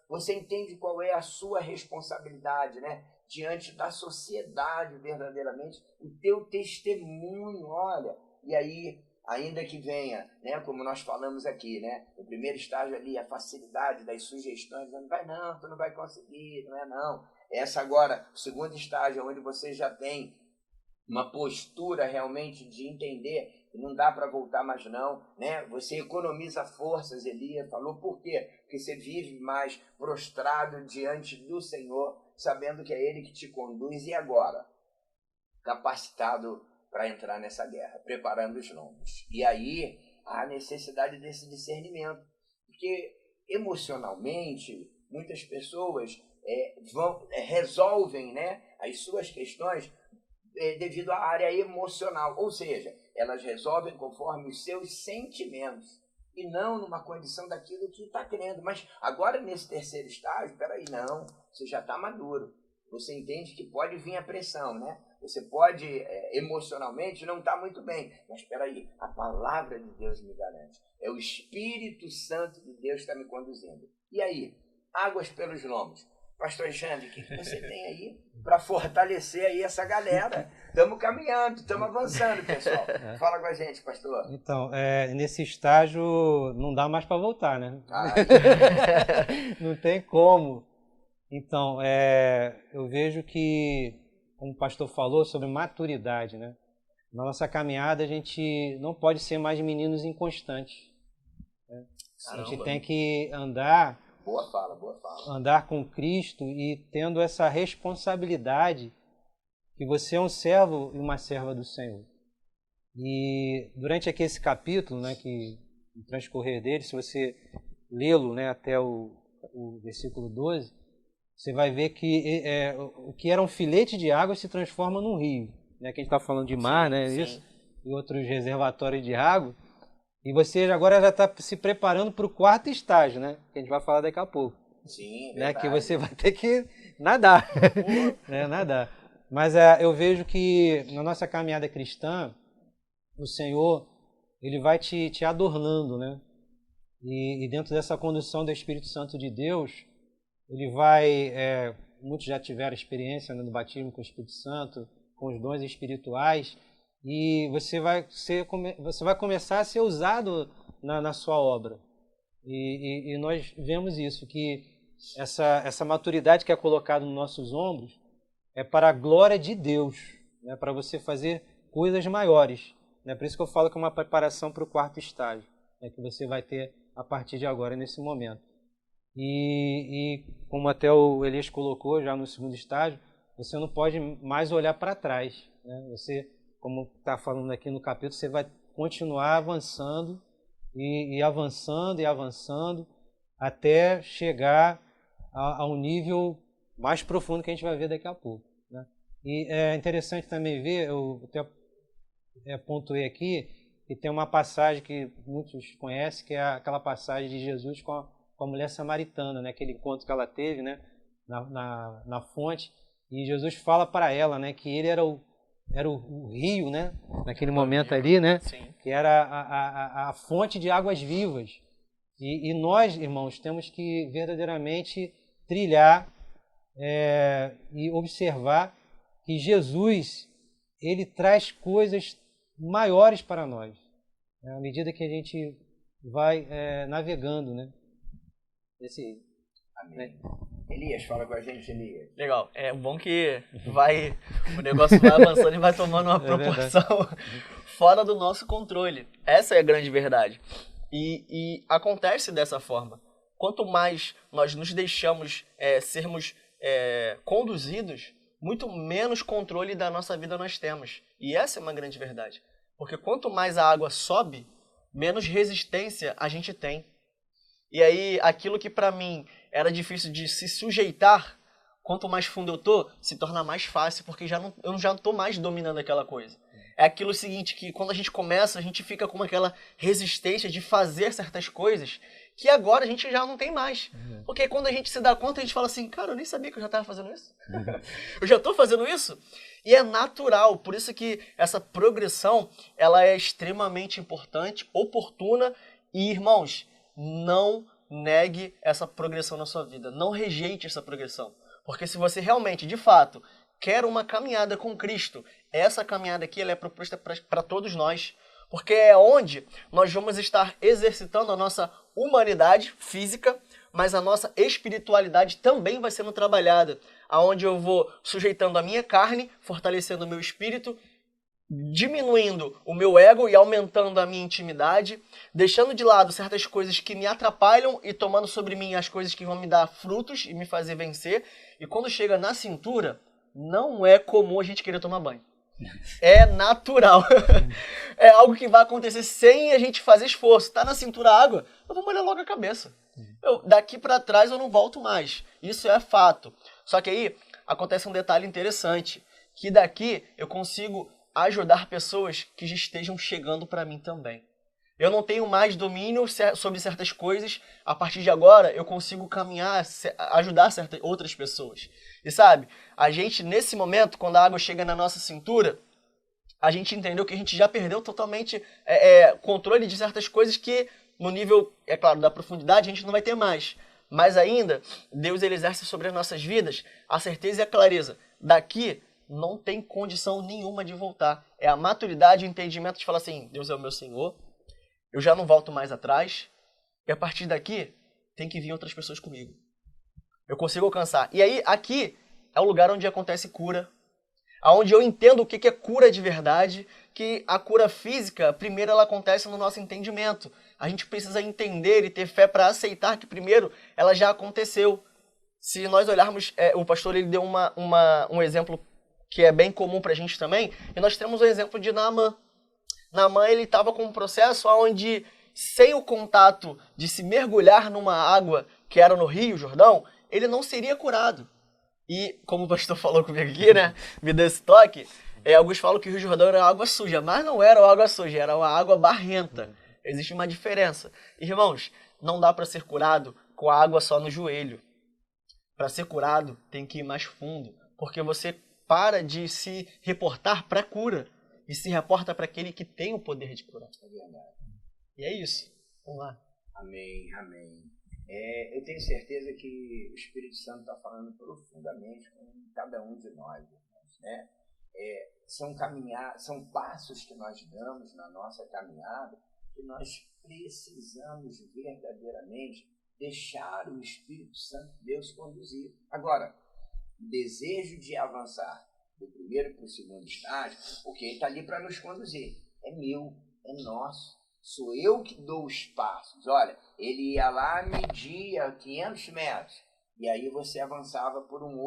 você entende qual é a sua responsabilidade, né? Diante da sociedade verdadeiramente, o teu testemunho, olha, e aí, ainda que venha, né, como nós falamos aqui, né, o primeiro estágio ali, a facilidade das sugestões, não vai não, tu não vai conseguir, não é não. Essa agora, o segundo estágio, onde você já tem uma postura realmente de entender não dá para voltar mais não, né? Você economiza forças, Elias falou, por quê? Porque você vive mais prostrado diante do Senhor, sabendo que é Ele que te conduz, e agora? Capacitado para entrar nessa guerra, preparando os lombos. E aí há necessidade desse discernimento, porque emocionalmente muitas pessoas resolvem, né, as suas questões devido à área emocional, ou seja, elas resolvem conforme os seus sentimentos e não numa condição daquilo que está querendo. Mas agora nesse terceiro estágio, peraí, não, você já está maduro, você entende que pode vir a pressão, né? Você pode emocionalmente não estar muito bem, mas espera aí, a palavra de Deus me garante. É o Espírito Santo de Deus que está me conduzindo. E aí, águas pelos lombos. Pastor Xande, o que você tem aí para fortalecer aí essa galera? Estamos caminhando, estamos avançando, pessoal. Fala com a gente, pastor. Então, nesse estágio não dá mais para voltar, né? Não tem como. Então, eu vejo que, como o pastor falou, sobre maturidade, né? Na nossa caminhada, a gente não pode ser mais meninos inconstantes. Né? A gente tem que andar... Boa fala, boa fala. Andar com Cristo e tendo essa responsabilidade que você é um servo e uma serva do Senhor. E durante aqui esse capítulo, né, que no transcorrer dele, se você lê-lo, né, até o versículo 12, você vai ver que o que era um filete de água se transforma num rio. Né, que a gente está falando de mar, né, isso, e outros reservatórios de água. E você agora já está se preparando para o quarto estágio, né? Que a gente vai falar daqui a pouco. Sim, né? Que você vai ter que nadar. Né? Nadar. Mas eu vejo que na nossa caminhada cristã, o Senhor, Ele vai te adornando, né? E dentro dessa condução do Espírito Santo de Deus, Ele vai... muitos já tiveram experiência, né, no batismo com o Espírito Santo, com os dons espirituais, e você vai começar a ser usado na sua obra. E nós vemos isso, que essa maturidade que é colocada nos nossos ombros é para a glória de Deus, né, para você fazer coisas maiores. Né? Por isso que eu falo que é uma preparação para o quarto estágio, né, que você vai ter a partir de agora, nesse momento. E como até o Elias colocou já no segundo estágio, você não pode mais olhar para trás. Né? Você, como está falando aqui no capítulo, você vai continuar avançando e avançando e avançando até chegar a um nível mais profundo que a gente vai ver daqui a pouco. Né? E é interessante também ver, eu até pontuei aqui, que tem uma passagem que muitos conhecem, que é aquela passagem de Jesus com a mulher samaritana, né? Aquele encontro que ela teve, né? na fonte, e Jesus fala para ela, né, que ele era o rio, né, naquele momento ali, né, que era a fonte de águas vivas. E nós, irmãos, temos que verdadeiramente trilhar e observar que Jesus, ele traz coisas maiores para nós, né, à medida que a gente vai navegando, né. Amém. Elias, fala com a gente, Elias. Legal. É bom que o negócio vai avançando e vai tomando uma proporção fora do nosso controle. Essa é a grande verdade. E acontece dessa forma. Quanto mais nós nos deixamos sermos conduzidos, muito menos controle da nossa vida nós temos. E essa é uma grande verdade. Porque quanto mais a água sobe, menos resistência a gente tem. E aí, aquilo que para mim era difícil de se sujeitar, quanto mais fundo eu tô, se torna mais fácil, porque eu já não tô mais dominando aquela coisa. É aquilo seguinte, que quando a gente começa, a gente fica com aquela resistência de fazer certas coisas, que agora a gente já não tem mais. Porque quando a gente se dá conta, a gente fala assim, cara, eu nem sabia que eu já estava fazendo isso. Eu já estou fazendo isso? E é natural, por isso que essa progressão, ela é extremamente importante, oportuna, e, irmãos, não negue essa progressão na sua vida. Não rejeite essa progressão. Porque se você realmente, de fato, quer uma caminhada com Cristo, essa caminhada aqui ela é proposta para todos nós. Porque é onde nós vamos estar exercitando a nossa humanidade física, mas a nossa espiritualidade também vai sendo trabalhada. Aonde eu vou sujeitando a minha carne, fortalecendo o meu espírito diminuindo o meu ego e aumentando a minha intimidade, deixando de lado certas coisas que me atrapalham e tomando sobre mim as coisas que vão me dar frutos e me fazer vencer. E quando chega na cintura, não é comum a gente querer tomar banho. É natural. É algo que vai acontecer sem a gente fazer esforço. Tá na cintura a água, eu vou molhar logo a cabeça. Daqui para trás eu não volto mais. Isso é fato. Só que aí acontece um detalhe interessante, que daqui eu consigo ajudar pessoas que já estejam chegando para mim também. Eu não tenho mais domínio sobre certas coisas. A partir de agora, eu consigo caminhar, ajudar outras pessoas. E sabe, a gente, nesse momento, quando a água chega na nossa cintura, a gente entendeu que a gente já perdeu totalmente controle de certas coisas que, no nível, é claro, da profundidade, a gente não vai ter mais. Mas ainda, Deus ele exerce sobre as nossas vidas a certeza e a clareza. Daqui não tem condição nenhuma de voltar. É a maturidade e o entendimento de falar assim, Deus é o meu Senhor, eu já não volto mais atrás, e a partir daqui tem que vir outras pessoas comigo. Eu consigo alcançar. E aí, aqui é o lugar onde acontece cura, onde eu entendo o que é cura de verdade, que a cura física, primeiro ela acontece no nosso entendimento. A gente precisa entender e ter fé para aceitar que primeiro ela já aconteceu. Se nós olharmos, o pastor ele deu um exemplo que é bem comum para a gente também, e nós temos o exemplo de Naamã. Naamã ele estava com um processo onde, sem o contato de se mergulhar numa água que era no Rio Jordão, ele não seria curado. E, como o pastor falou comigo aqui, né, me deu esse toque, alguns falam que o Rio Jordão era água suja, mas não era água suja, era uma água barrenta. Existe uma diferença. Irmãos, não dá para ser curado com a água só no joelho. Para ser curado, tem que ir mais fundo, porque você para de se reportar para a cura e se reporta para aquele que tem o poder de curar. É verdade. E é isso. Vamos lá. Amém, amém. Eu tenho certeza que o Espírito Santo está falando profundamente com cada um de nós, né? São passos que nós damos na nossa caminhada que nós precisamos verdadeiramente deixar o Espírito Santo de Deus conduzir. Agora, o desejo de avançar do primeiro para o segundo estágio, porque ele está ali para nos conduzir. É meu, é nosso. Sou eu que dou os passos. Olha, ele ia lá, media 500 metros, e aí você avançava para um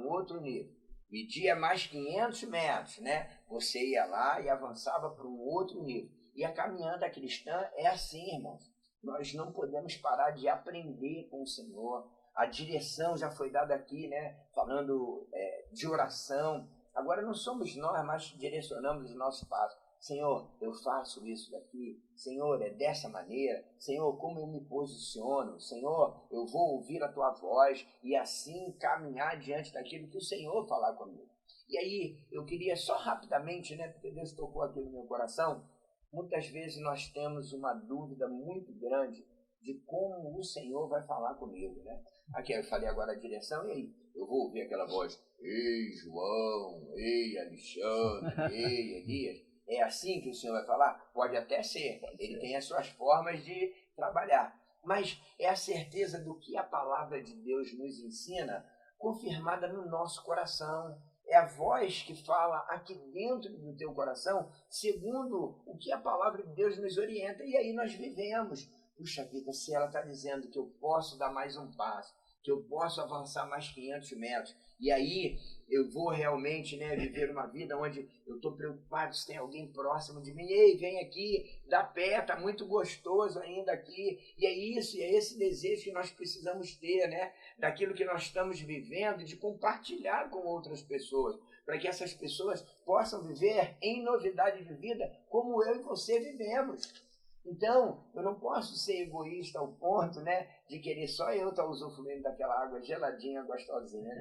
outro nível. Media mais 500 metros, né? Você ia lá e avançava para um outro nível. E a caminhada cristã é assim, irmãos. Nós não podemos parar de aprender com o Senhor. A direção já foi dada aqui, né? Falando de oração. Agora não somos nós, mas direcionamos os nossos passos. Senhor, eu faço isso daqui. Senhor, é dessa maneira. Senhor, como eu me posiciono. Senhor, eu vou ouvir a tua voz e assim caminhar diante daquilo que o Senhor falar comigo. E aí, eu queria só rapidamente, né? Porque Deus tocou aqui no meu coração. Muitas vezes nós temos uma dúvida muito grande de como o Senhor vai falar comigo, né? Aqui eu falei agora a direção, e aí? Eu vou ouvir aquela voz, ei João, ei Alexandre, ei Elias. É assim que o Senhor vai falar? Pode até ser, ele tem as suas formas de trabalhar. Mas é a certeza do que a palavra de Deus nos ensina, confirmada no nosso coração. É a voz que fala aqui dentro do teu coração, segundo o que a palavra de Deus nos orienta. E aí nós vivemos. Puxa vida, se ela está dizendo que eu posso dar mais um passo, que eu posso avançar mais 500 metros, e aí eu vou realmente, né, viver uma vida onde eu estou preocupado se tem alguém próximo de mim. Ei, vem aqui, dá pé, está muito gostoso ainda aqui. E é isso, e é esse desejo que nós precisamos ter, né, daquilo que nós estamos vivendo, de compartilhar com outras pessoas, para que essas pessoas possam viver em novidade de vida, como eu e você vivemos. Então, eu não posso ser egoísta ao ponto, né, de querer só eu estar usufruindo daquela água geladinha, gostosinha.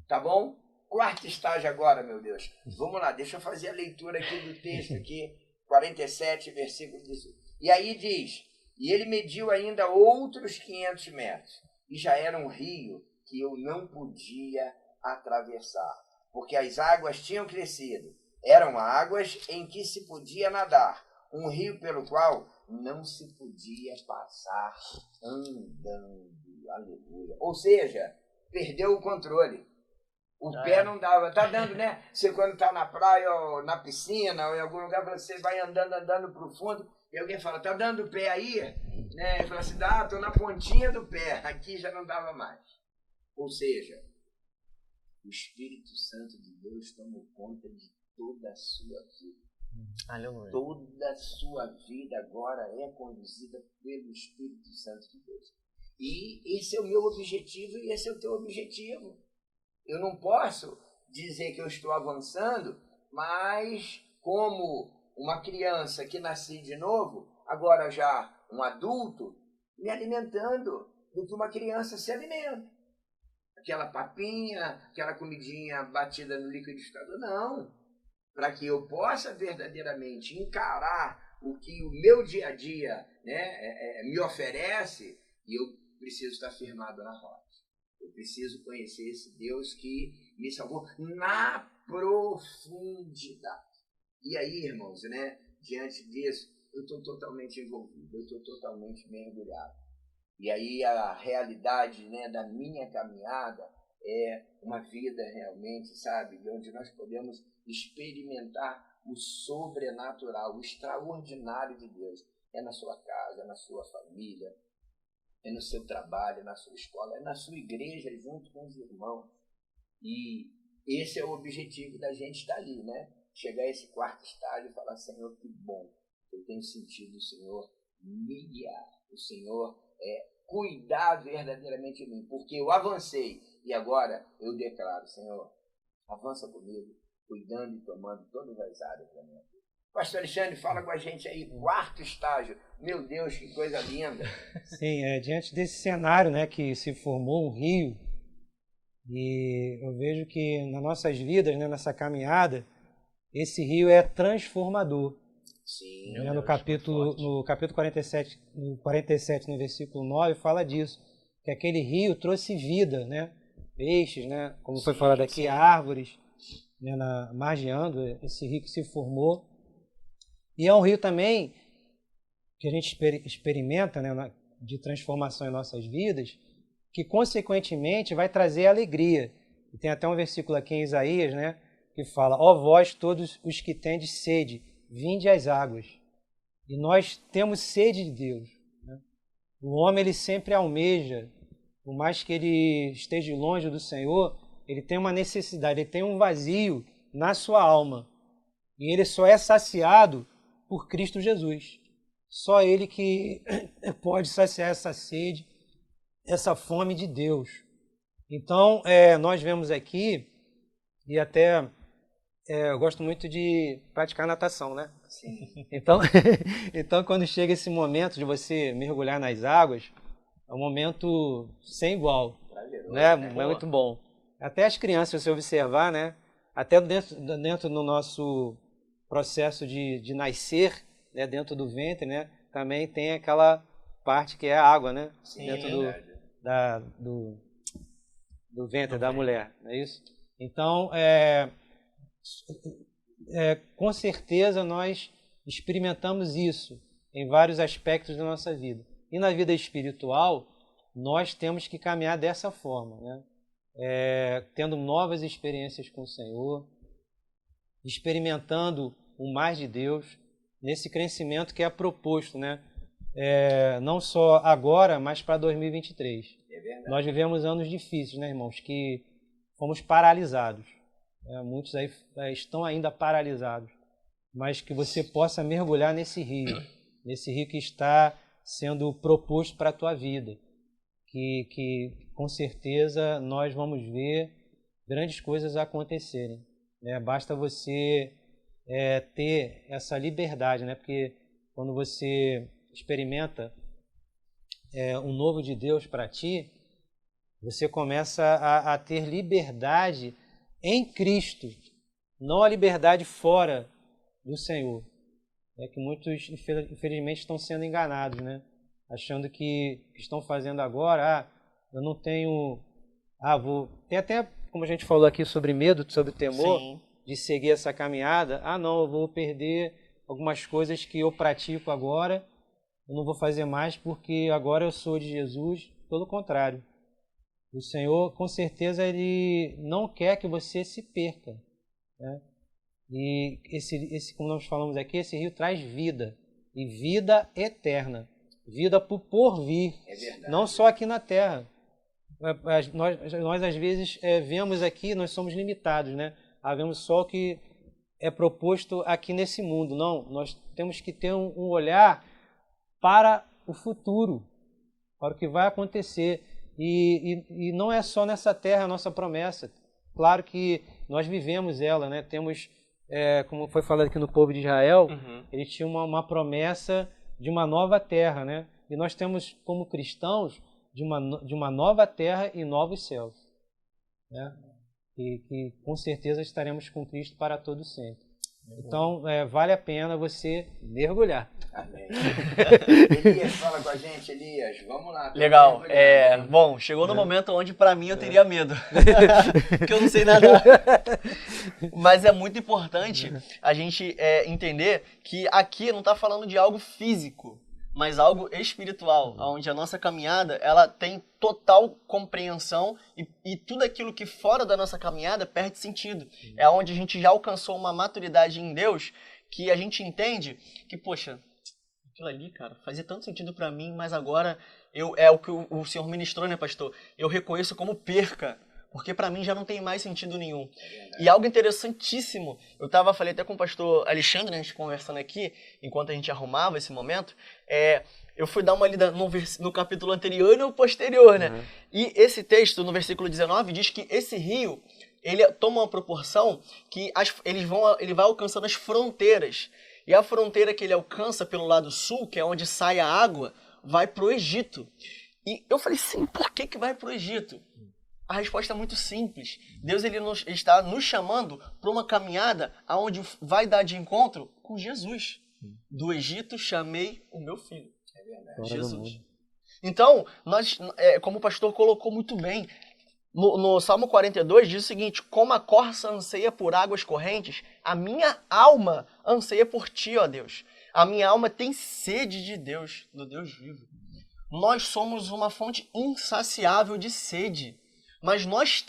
Tá bom? Quarto estágio agora, meu Deus. Vamos lá, deixa eu fazer a leitura aqui do texto, aqui, 47, versículo 18. E aí diz, e ele mediu ainda outros 500 metros, e já era um rio que eu não podia atravessar, porque as águas tinham crescido. Eram águas em que se podia nadar, um rio pelo qual não se podia passar andando. Aleluia. Ou seja, perdeu o controle. O pé não dava. Tá dando, né? Você quando tá na praia ou na piscina ou em algum lugar, você vai andando pro fundo e alguém fala, tá dando o pé aí? Né? E fala assim, tô na pontinha do pé. Aqui já não dava mais. Ou seja, o Espírito Santo de Deus tomou conta de toda a sua vida. Aleluia. Toda a sua vida agora é conduzida pelo Espírito Santo de Deus. E esse é o meu objetivo e esse é o teu objetivo. Eu não posso dizer que eu estou avançando, mas como uma criança que nasci de novo, agora já um adulto, me alimentando do que uma criança se alimenta. Aquela papinha, aquela comidinha batida no liquidificador, não. Para que eu possa verdadeiramente encarar o que o meu dia a dia, né, me oferece, e eu preciso estar firmado na rocha. Eu preciso conhecer esse Deus que me salvou na profundidade. E aí, irmãos, né, diante disso, eu estou totalmente envolvido, eu estou totalmente mergulhado. E aí a realidade, né, da minha caminhada é uma vida realmente, sabe, onde nós podemos experimentar o sobrenatural, o extraordinário de Deus. É na sua casa, é na sua família, é no seu trabalho, é na sua escola, é na sua igreja, junto com os irmãos. E esse é o objetivo da gente estar ali, né? Chegar a esse quarto estágio e falar, Senhor, que bom, eu tenho sentido o Senhor me guiar, o Senhor cuidar verdadeiramente de mim, porque eu avancei e agora eu declaro, Senhor, avança comigo, cuidando e tomando todas as áreas da minha vida. Pastor Alexandre, fala com a gente aí, quarto estágio. Meu Deus, que coisa linda. Sim, diante desse cenário, né, que se formou um rio, e eu vejo que nas nossas vidas, né, nessa caminhada, esse rio é transformador. Sim, Né, no capítulo 47, no versículo 9, fala disso, que aquele rio trouxe vida, né? Peixes, né? Como foi falado aqui, árvores, né, margeando esse rio que se formou. E é um rio também que a gente experimenta, né, de transformação em nossas vidas, que consequentemente vai trazer alegria. E tem até um versículo aqui em Isaías, né, que fala, ó vós todos os que tendes sede, vinde às águas. E nós temos sede de Deus. Né? O homem ele sempre almeja, por mais que ele esteja longe do Senhor, ele tem uma necessidade, ele tem um vazio na sua alma. E ele só é saciado por Cristo Jesus. Só Ele que pode saciar essa sede, essa fome de Deus. Então, nós vemos aqui, e até eu gosto muito de praticar natação, né? Sim. Então, quando chega esse momento de você mergulhar nas águas, é um momento sem igual, né? É muito bom. Até as crianças, se você observar, né? Até dentro do nosso processo de nascer, né? Dentro do ventre, né? Também tem aquela parte que é a água, né? Sim, dentro do ventre da mulher, não é isso? Então, com certeza nós experimentamos isso em vários aspectos da nossa vida. E na vida espiritual, nós temos que caminhar dessa forma, né? Tendo novas experiências com o Senhor, experimentando o mais de Deus, nesse crescimento que é proposto, né? Não só agora, mas para 2023. É verdade. Nós vivemos anos difíceis, né, irmãos? Que fomos paralisados. Muitos aí estão ainda paralisados. Mas que você possa mergulhar nesse rio que está sendo proposto para a tua vida. Que com certeza nós vamos ver grandes coisas acontecerem. Né? Basta você ter essa liberdade, né? Porque quando você experimenta um novo de Deus para ti, você começa a ter liberdade em Cristo, não a liberdade fora do Senhor. É que muitos, infelizmente, estão sendo enganados, né? Achando que estão fazendo agora, eu não tenho... Tem até, como a gente falou aqui sobre medo, sobre temor, sim, de seguir essa caminhada. Não, eu vou perder algumas coisas que eu pratico agora, eu não vou fazer mais porque agora eu sou de Jesus. Pelo contrário, O Senhor, com certeza, Ele não quer que você se perca, né? E como nós falamos aqui, esse rio traz vida, e vida eterna, vida por vir, não só aqui na terra. Nós às vezes, vemos aqui, nós somos limitados, né? Vemos só o que é proposto aqui nesse mundo. Não, nós temos que ter um olhar para o futuro, para o que vai acontecer. E não é só nessa terra a nossa promessa. Claro que nós vivemos ela, né? Temos, como foi falado aqui no povo de Israel, eles tinham uma promessa de uma nova terra, né? E nós temos, como cristãos, de uma nova terra e novos céus, né? Que com certeza estaremos com Cristo para todo sempre. Então, vale a pena você mergulhar. Amém. Elias, fala com a gente, Elias. Vamos lá. Legal. Bom, chegou no momento onde para mim eu teria medo. Porque eu não sei nadar. Mas é muito importante a gente entender que aqui não está falando de algo físico, mas algo espiritual, onde a nossa caminhada ela tem total compreensão e tudo aquilo que fora da nossa caminhada perde sentido. É onde a gente já alcançou uma maturidade em Deus que a gente entende que, poxa, aquilo ali, cara, fazia tanto sentido para mim, mas agora é o que o Senhor ministrou, né, pastor? Eu reconheço como perca, porque para mim já não tem mais sentido nenhum. E algo interessantíssimo, falei até com o pastor Alexandre, né, a gente conversando aqui, enquanto a gente arrumava esse momento, eu fui dar uma lida no capítulo anterior e no posterior, né? E esse texto, no versículo 19, diz que esse rio, ele toma uma proporção que ele vai alcançando as fronteiras. E a fronteira que ele alcança pelo lado sul, que é onde sai a água, vai para o Egito. E eu falei, sim, por que vai para o Egito? A resposta é muito simples. Deus ele está nos chamando para uma caminhada onde vai dar de encontro com Jesus. Do Egito chamei o meu filho. É verdade. Jesus. Então, como o pastor colocou muito bem, no Salmo 42 diz o seguinte: como a corça anseia por águas correntes, a minha alma anseia por ti, ó Deus. A minha alma tem sede de Deus, do Deus vivo. Nós somos uma fonte insaciável de sede. Mas nós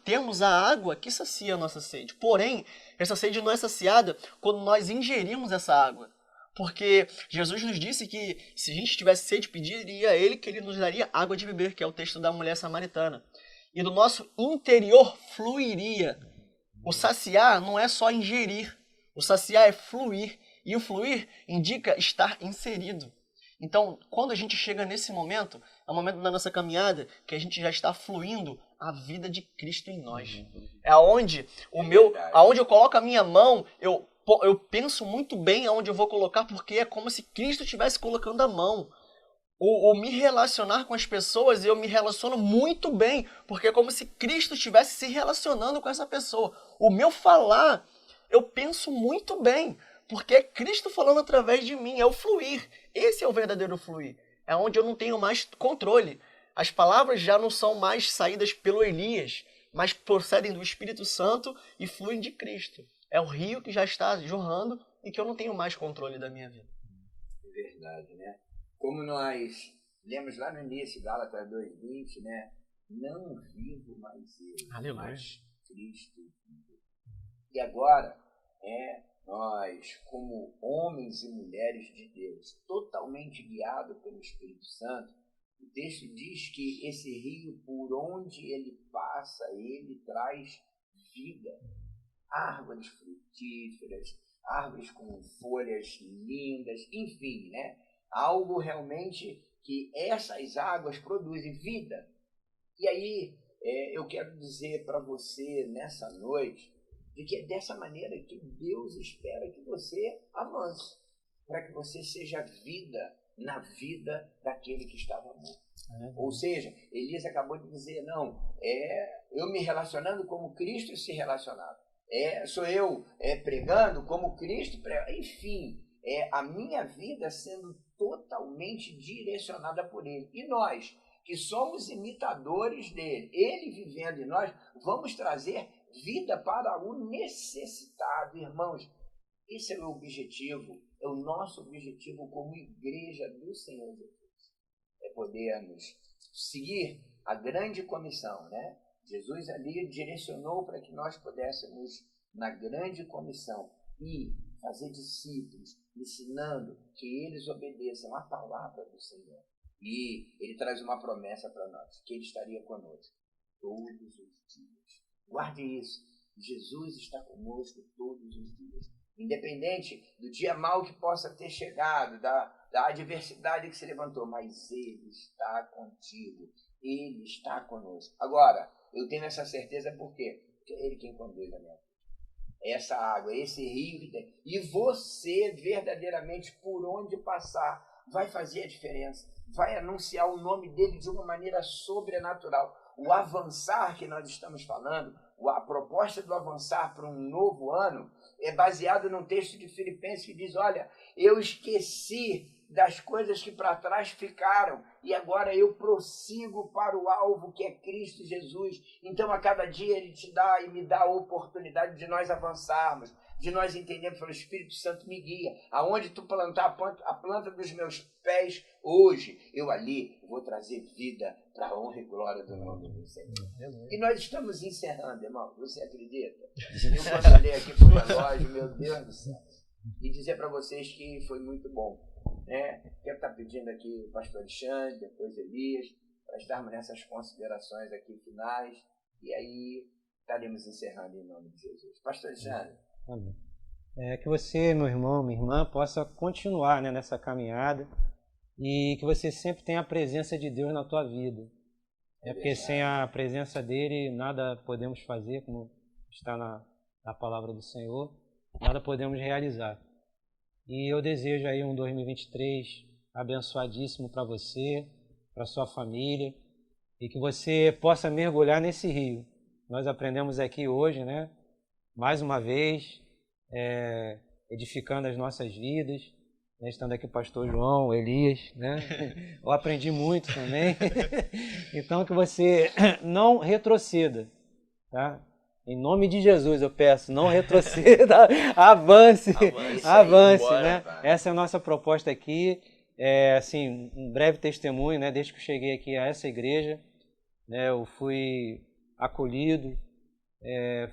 temos a água que sacia a nossa sede. Porém, essa sede não é saciada quando nós ingerimos essa água. Porque Jesus nos disse que se a gente tivesse sede, pediria a Ele que Ele nos daria água de beber, que é o texto da mulher samaritana. E do nosso interior fluiria. O saciar não é só ingerir. O saciar é fluir. E o fluir indica estar inserido. Então, quando a gente chega nesse momento, é o momento da nossa caminhada que a gente já está fluindo a vida de Cristo em nós. É onde aonde eu coloco a minha mão, eu penso muito bem aonde eu vou colocar, porque é como se Cristo estivesse colocando a mão. O me relacionar com as pessoas, eu me relaciono muito bem, porque é como se Cristo estivesse se relacionando com essa pessoa. O meu falar, eu penso muito bem, porque é Cristo falando através de mim, é o fluir. Esse é o verdadeiro fluir. É onde eu não tenho mais controle. As palavras já não são mais saídas pelo Elias, mas procedem do Espírito Santo e fluem de Cristo. É o rio que já está jorrando e que eu não tenho mais controle da minha vida. É verdade, né? Como nós lemos lá no início, Gálatas 2:20, né? Não vivo mais eu, Aleluia. mas Cristo vive. E agora, nós, como homens e mulheres de Deus, totalmente guiados pelo Espírito Santo, o texto diz que esse rio, por onde ele passa, ele traz vida. Árvores frutíferas, árvores com folhas lindas, enfim, né? Algo realmente que essas águas produzem vida. E aí, eu quero dizer para você nessa noite, de que é dessa maneira que Deus espera que você avance, para que você seja vida na vida daquele que estava morto. Ou seja, Elias acabou de dizer, não, eu me relacionando como Cristo se relacionava. Sou eu pregando como Cristo prega. Enfim, a minha vida sendo totalmente direcionada por Ele. E nós, que somos imitadores dele, Ele vivendo em nós, vamos trazer vida para o necessitado, irmãos. Esse é o objetivo, é o nosso objetivo como igreja do Senhor Jesus. É podermos seguir a grande comissão, né? Jesus ali direcionou para que nós pudéssemos, na grande comissão, ir fazer discípulos, ensinando que eles obedeçam à palavra do Senhor. E ele traz uma promessa para nós, que ele estaria conosco todos os dias. Guarde isso. Jesus está conosco todos os dias. Independente do dia mau que possa ter chegado, da adversidade que se levantou, mas ele está contigo. Ele está conosco. Agora, eu tenho essa certeza por quê? Porque é ele quem conduz a minha vida. Essa água, esse rio que tem. E você, verdadeiramente, por onde passar, vai fazer a diferença. Vai anunciar o nome dele de uma maneira sobrenatural. O avançar que nós estamos falando, a proposta do avançar para um novo ano, é baseado num texto de Filipenses que diz, olha, eu esqueci das coisas que para trás ficaram e agora eu prossigo para o alvo que é Cristo Jesus. Então a cada dia ele te dá e me dá a oportunidade de nós avançarmos, de nós entendermos, pelo Espírito Santo me guia. Aonde tu plantar a planta dos meus pés hoje, eu ali vou trazer vida para a honra e glória do nome do Senhor. E nós estamos encerrando, irmão. Você acredita? Eu posso ler aqui para o relógio, meu Deus do céu, e dizer para vocês que foi muito bom. Quero estar pedindo aqui o pastor Alexandre, depois Elias, para estarmos nessas considerações aqui finais, e aí estaremos encerrando em nome de Jesus. Pastor Alexandre. Amém. Que você, meu irmão, minha irmã, possa continuar, né, nessa caminhada e que você sempre tenha a presença de Deus na tua vida. Porque sem a presença dele nada podemos fazer, como está na palavra do Senhor, nada podemos realizar. E eu desejo aí um 2023 abençoadíssimo para você, para sua família, e que você possa mergulhar nesse rio. Nós aprendemos aqui hoje, né? Mais uma vez, edificando as nossas vidas, né? Estando aqui o pastor João, Elias, né? Eu aprendi muito também. Então que você não retroceda, tá? Em nome de Jesus eu peço, não retroceda, avance, né? Vai. Essa é a nossa proposta aqui, assim, um breve testemunho, né? Desde que eu cheguei aqui a essa igreja, né? Eu fui acolhido,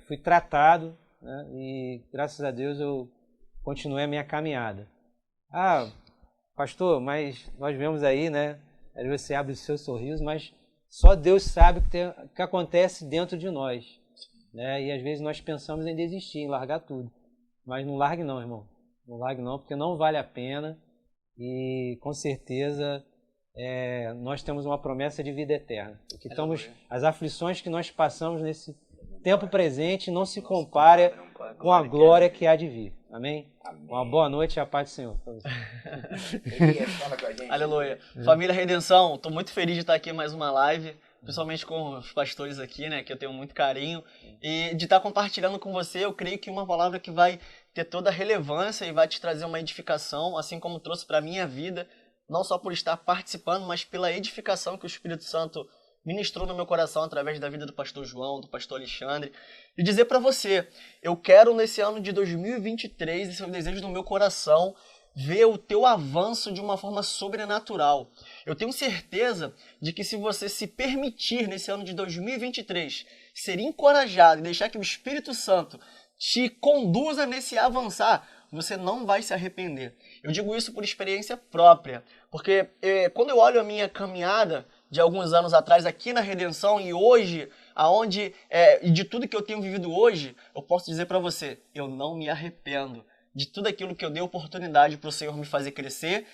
fui tratado, né? E graças a Deus eu continuei a minha caminhada. Pastor, mas nós vemos aí, né? Aí você abre o seu sorriso, mas só Deus sabe o que acontece dentro de nós. Né? E às vezes nós pensamos em desistir, em largar tudo. Mas não largue não, irmão. Não largue não, porque não vale a pena. E com certeza nós temos uma promessa de vida eterna. As aflições que nós passamos nesse tempo presente não se compara com a glória que há de vir. Amém? Amém. Uma boa noite e a paz do Senhor. Fala com a gente. Aleluia. Família Redenção, estou muito feliz de estar aqui em mais uma live. Principalmente com os pastores aqui, né, que eu tenho muito carinho, e de estar compartilhando com você, eu creio que uma palavra que vai ter toda a relevância e vai te trazer uma edificação, assim como trouxe para a minha vida, não só por estar participando, mas pela edificação que o Espírito Santo ministrou no meu coração através da vida do pastor João, do pastor Alexandre, e dizer para você, eu quero nesse ano de 2023, esse é o desejo do meu coração, ver o teu avanço de uma forma sobrenatural. Eu tenho certeza de que se você se permitir nesse ano de 2023 ser encorajado e deixar que o Espírito Santo te conduza nesse avançar, você não vai se arrepender. Eu digo isso por experiência própria, porque quando eu olho a minha caminhada de alguns anos atrás aqui na Redenção e hoje, e de tudo que eu tenho vivido hoje, eu posso dizer para você, eu não me arrependo de tudo aquilo que eu dei oportunidade para o Senhor me fazer crescer.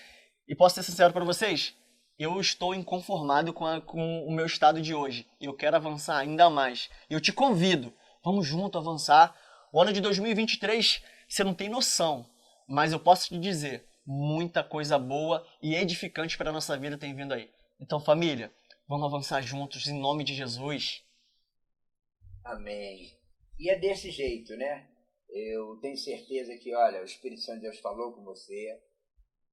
E posso ser sincero para vocês, eu estou inconformado com o meu estado de hoje. Eu quero avançar ainda mais. Eu te convido, vamos junto avançar. O ano de 2023, você não tem noção, mas eu posso te dizer, muita coisa boa e edificante para a nossa vida tem vindo aí. Então, família, vamos avançar juntos em nome de Jesus. Amém. E é desse jeito, né? Eu tenho certeza que, olha, o Espírito Santo de Deus falou com você,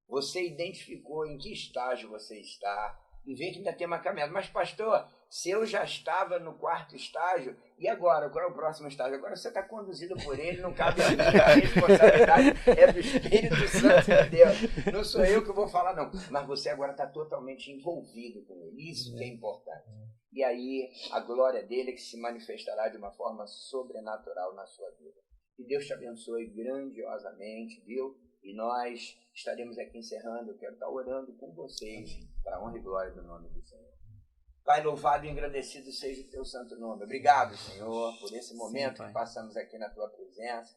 você identificou em que estágio você está e vê que ainda tem uma caminhada. Mas, pastor, se eu já estava no 4º estágio, e agora? Qual é o próximo estágio? Agora você está conduzido por ele, não cabe a mim, a responsabilidade é do Espírito Santo de Deus. Não sou eu que vou falar, não. Mas você agora está totalmente envolvido com ele. Isso que é importante. e aí a glória dele que se manifestará de uma forma sobrenatural na sua vida. Que Deus te abençoe grandiosamente, viu? E nós estaremos aqui encerrando. Eu quero estar orando com vocês para a honra e glória do nome do Senhor. Pai, louvado e engrandecido seja o teu santo nome. Obrigado, Senhor, por esse momento que passamos aqui na tua presença.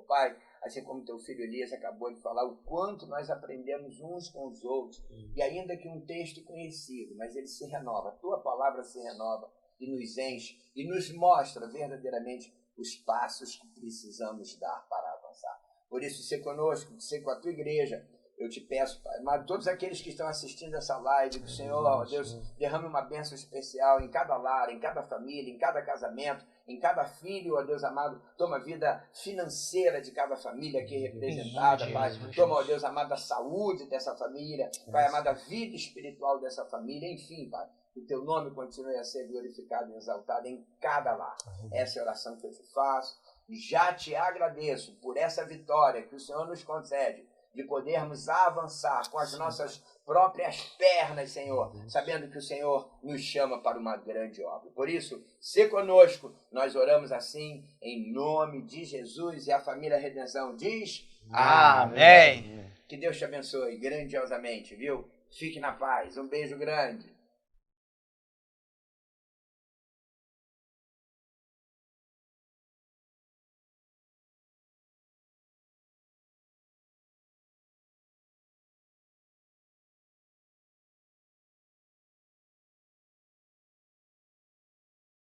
Pai, assim como teu filho Elias acabou de falar, o quanto nós aprendemos uns com os outros. E ainda que um texto conhecido, mas ele se renova. A tua palavra se renova e nos enche e nos mostra verdadeiramente os passos que precisamos dar para avançar. Por isso, ser conosco, ser com a tua igreja. Eu te peço, Pai, mas todos aqueles que estão assistindo essa live, que o Senhor, ó Deus, derrame uma bênção especial em cada lar, em cada família, em cada casamento, em cada filho, ó Deus amado. Toma a vida financeira de cada família aqui representada, Pai. Toma, ó Deus amado, a saúde dessa família, Pai amado, a vida espiritual dessa família, enfim, Pai. Que o teu nome continue a ser glorificado e exaltado em cada lar. Essa é a oração que eu te faço. E já te agradeço por essa vitória que o Senhor nos concede, de podermos avançar com as nossas próprias pernas, Senhor, sabendo que o Senhor nos chama para uma grande obra. Por isso, se conosco, nós oramos assim, em nome de Jesus, e a família Redenção diz: Amém. Que Deus te abençoe grandiosamente, viu? Fique na paz. Um beijo grande.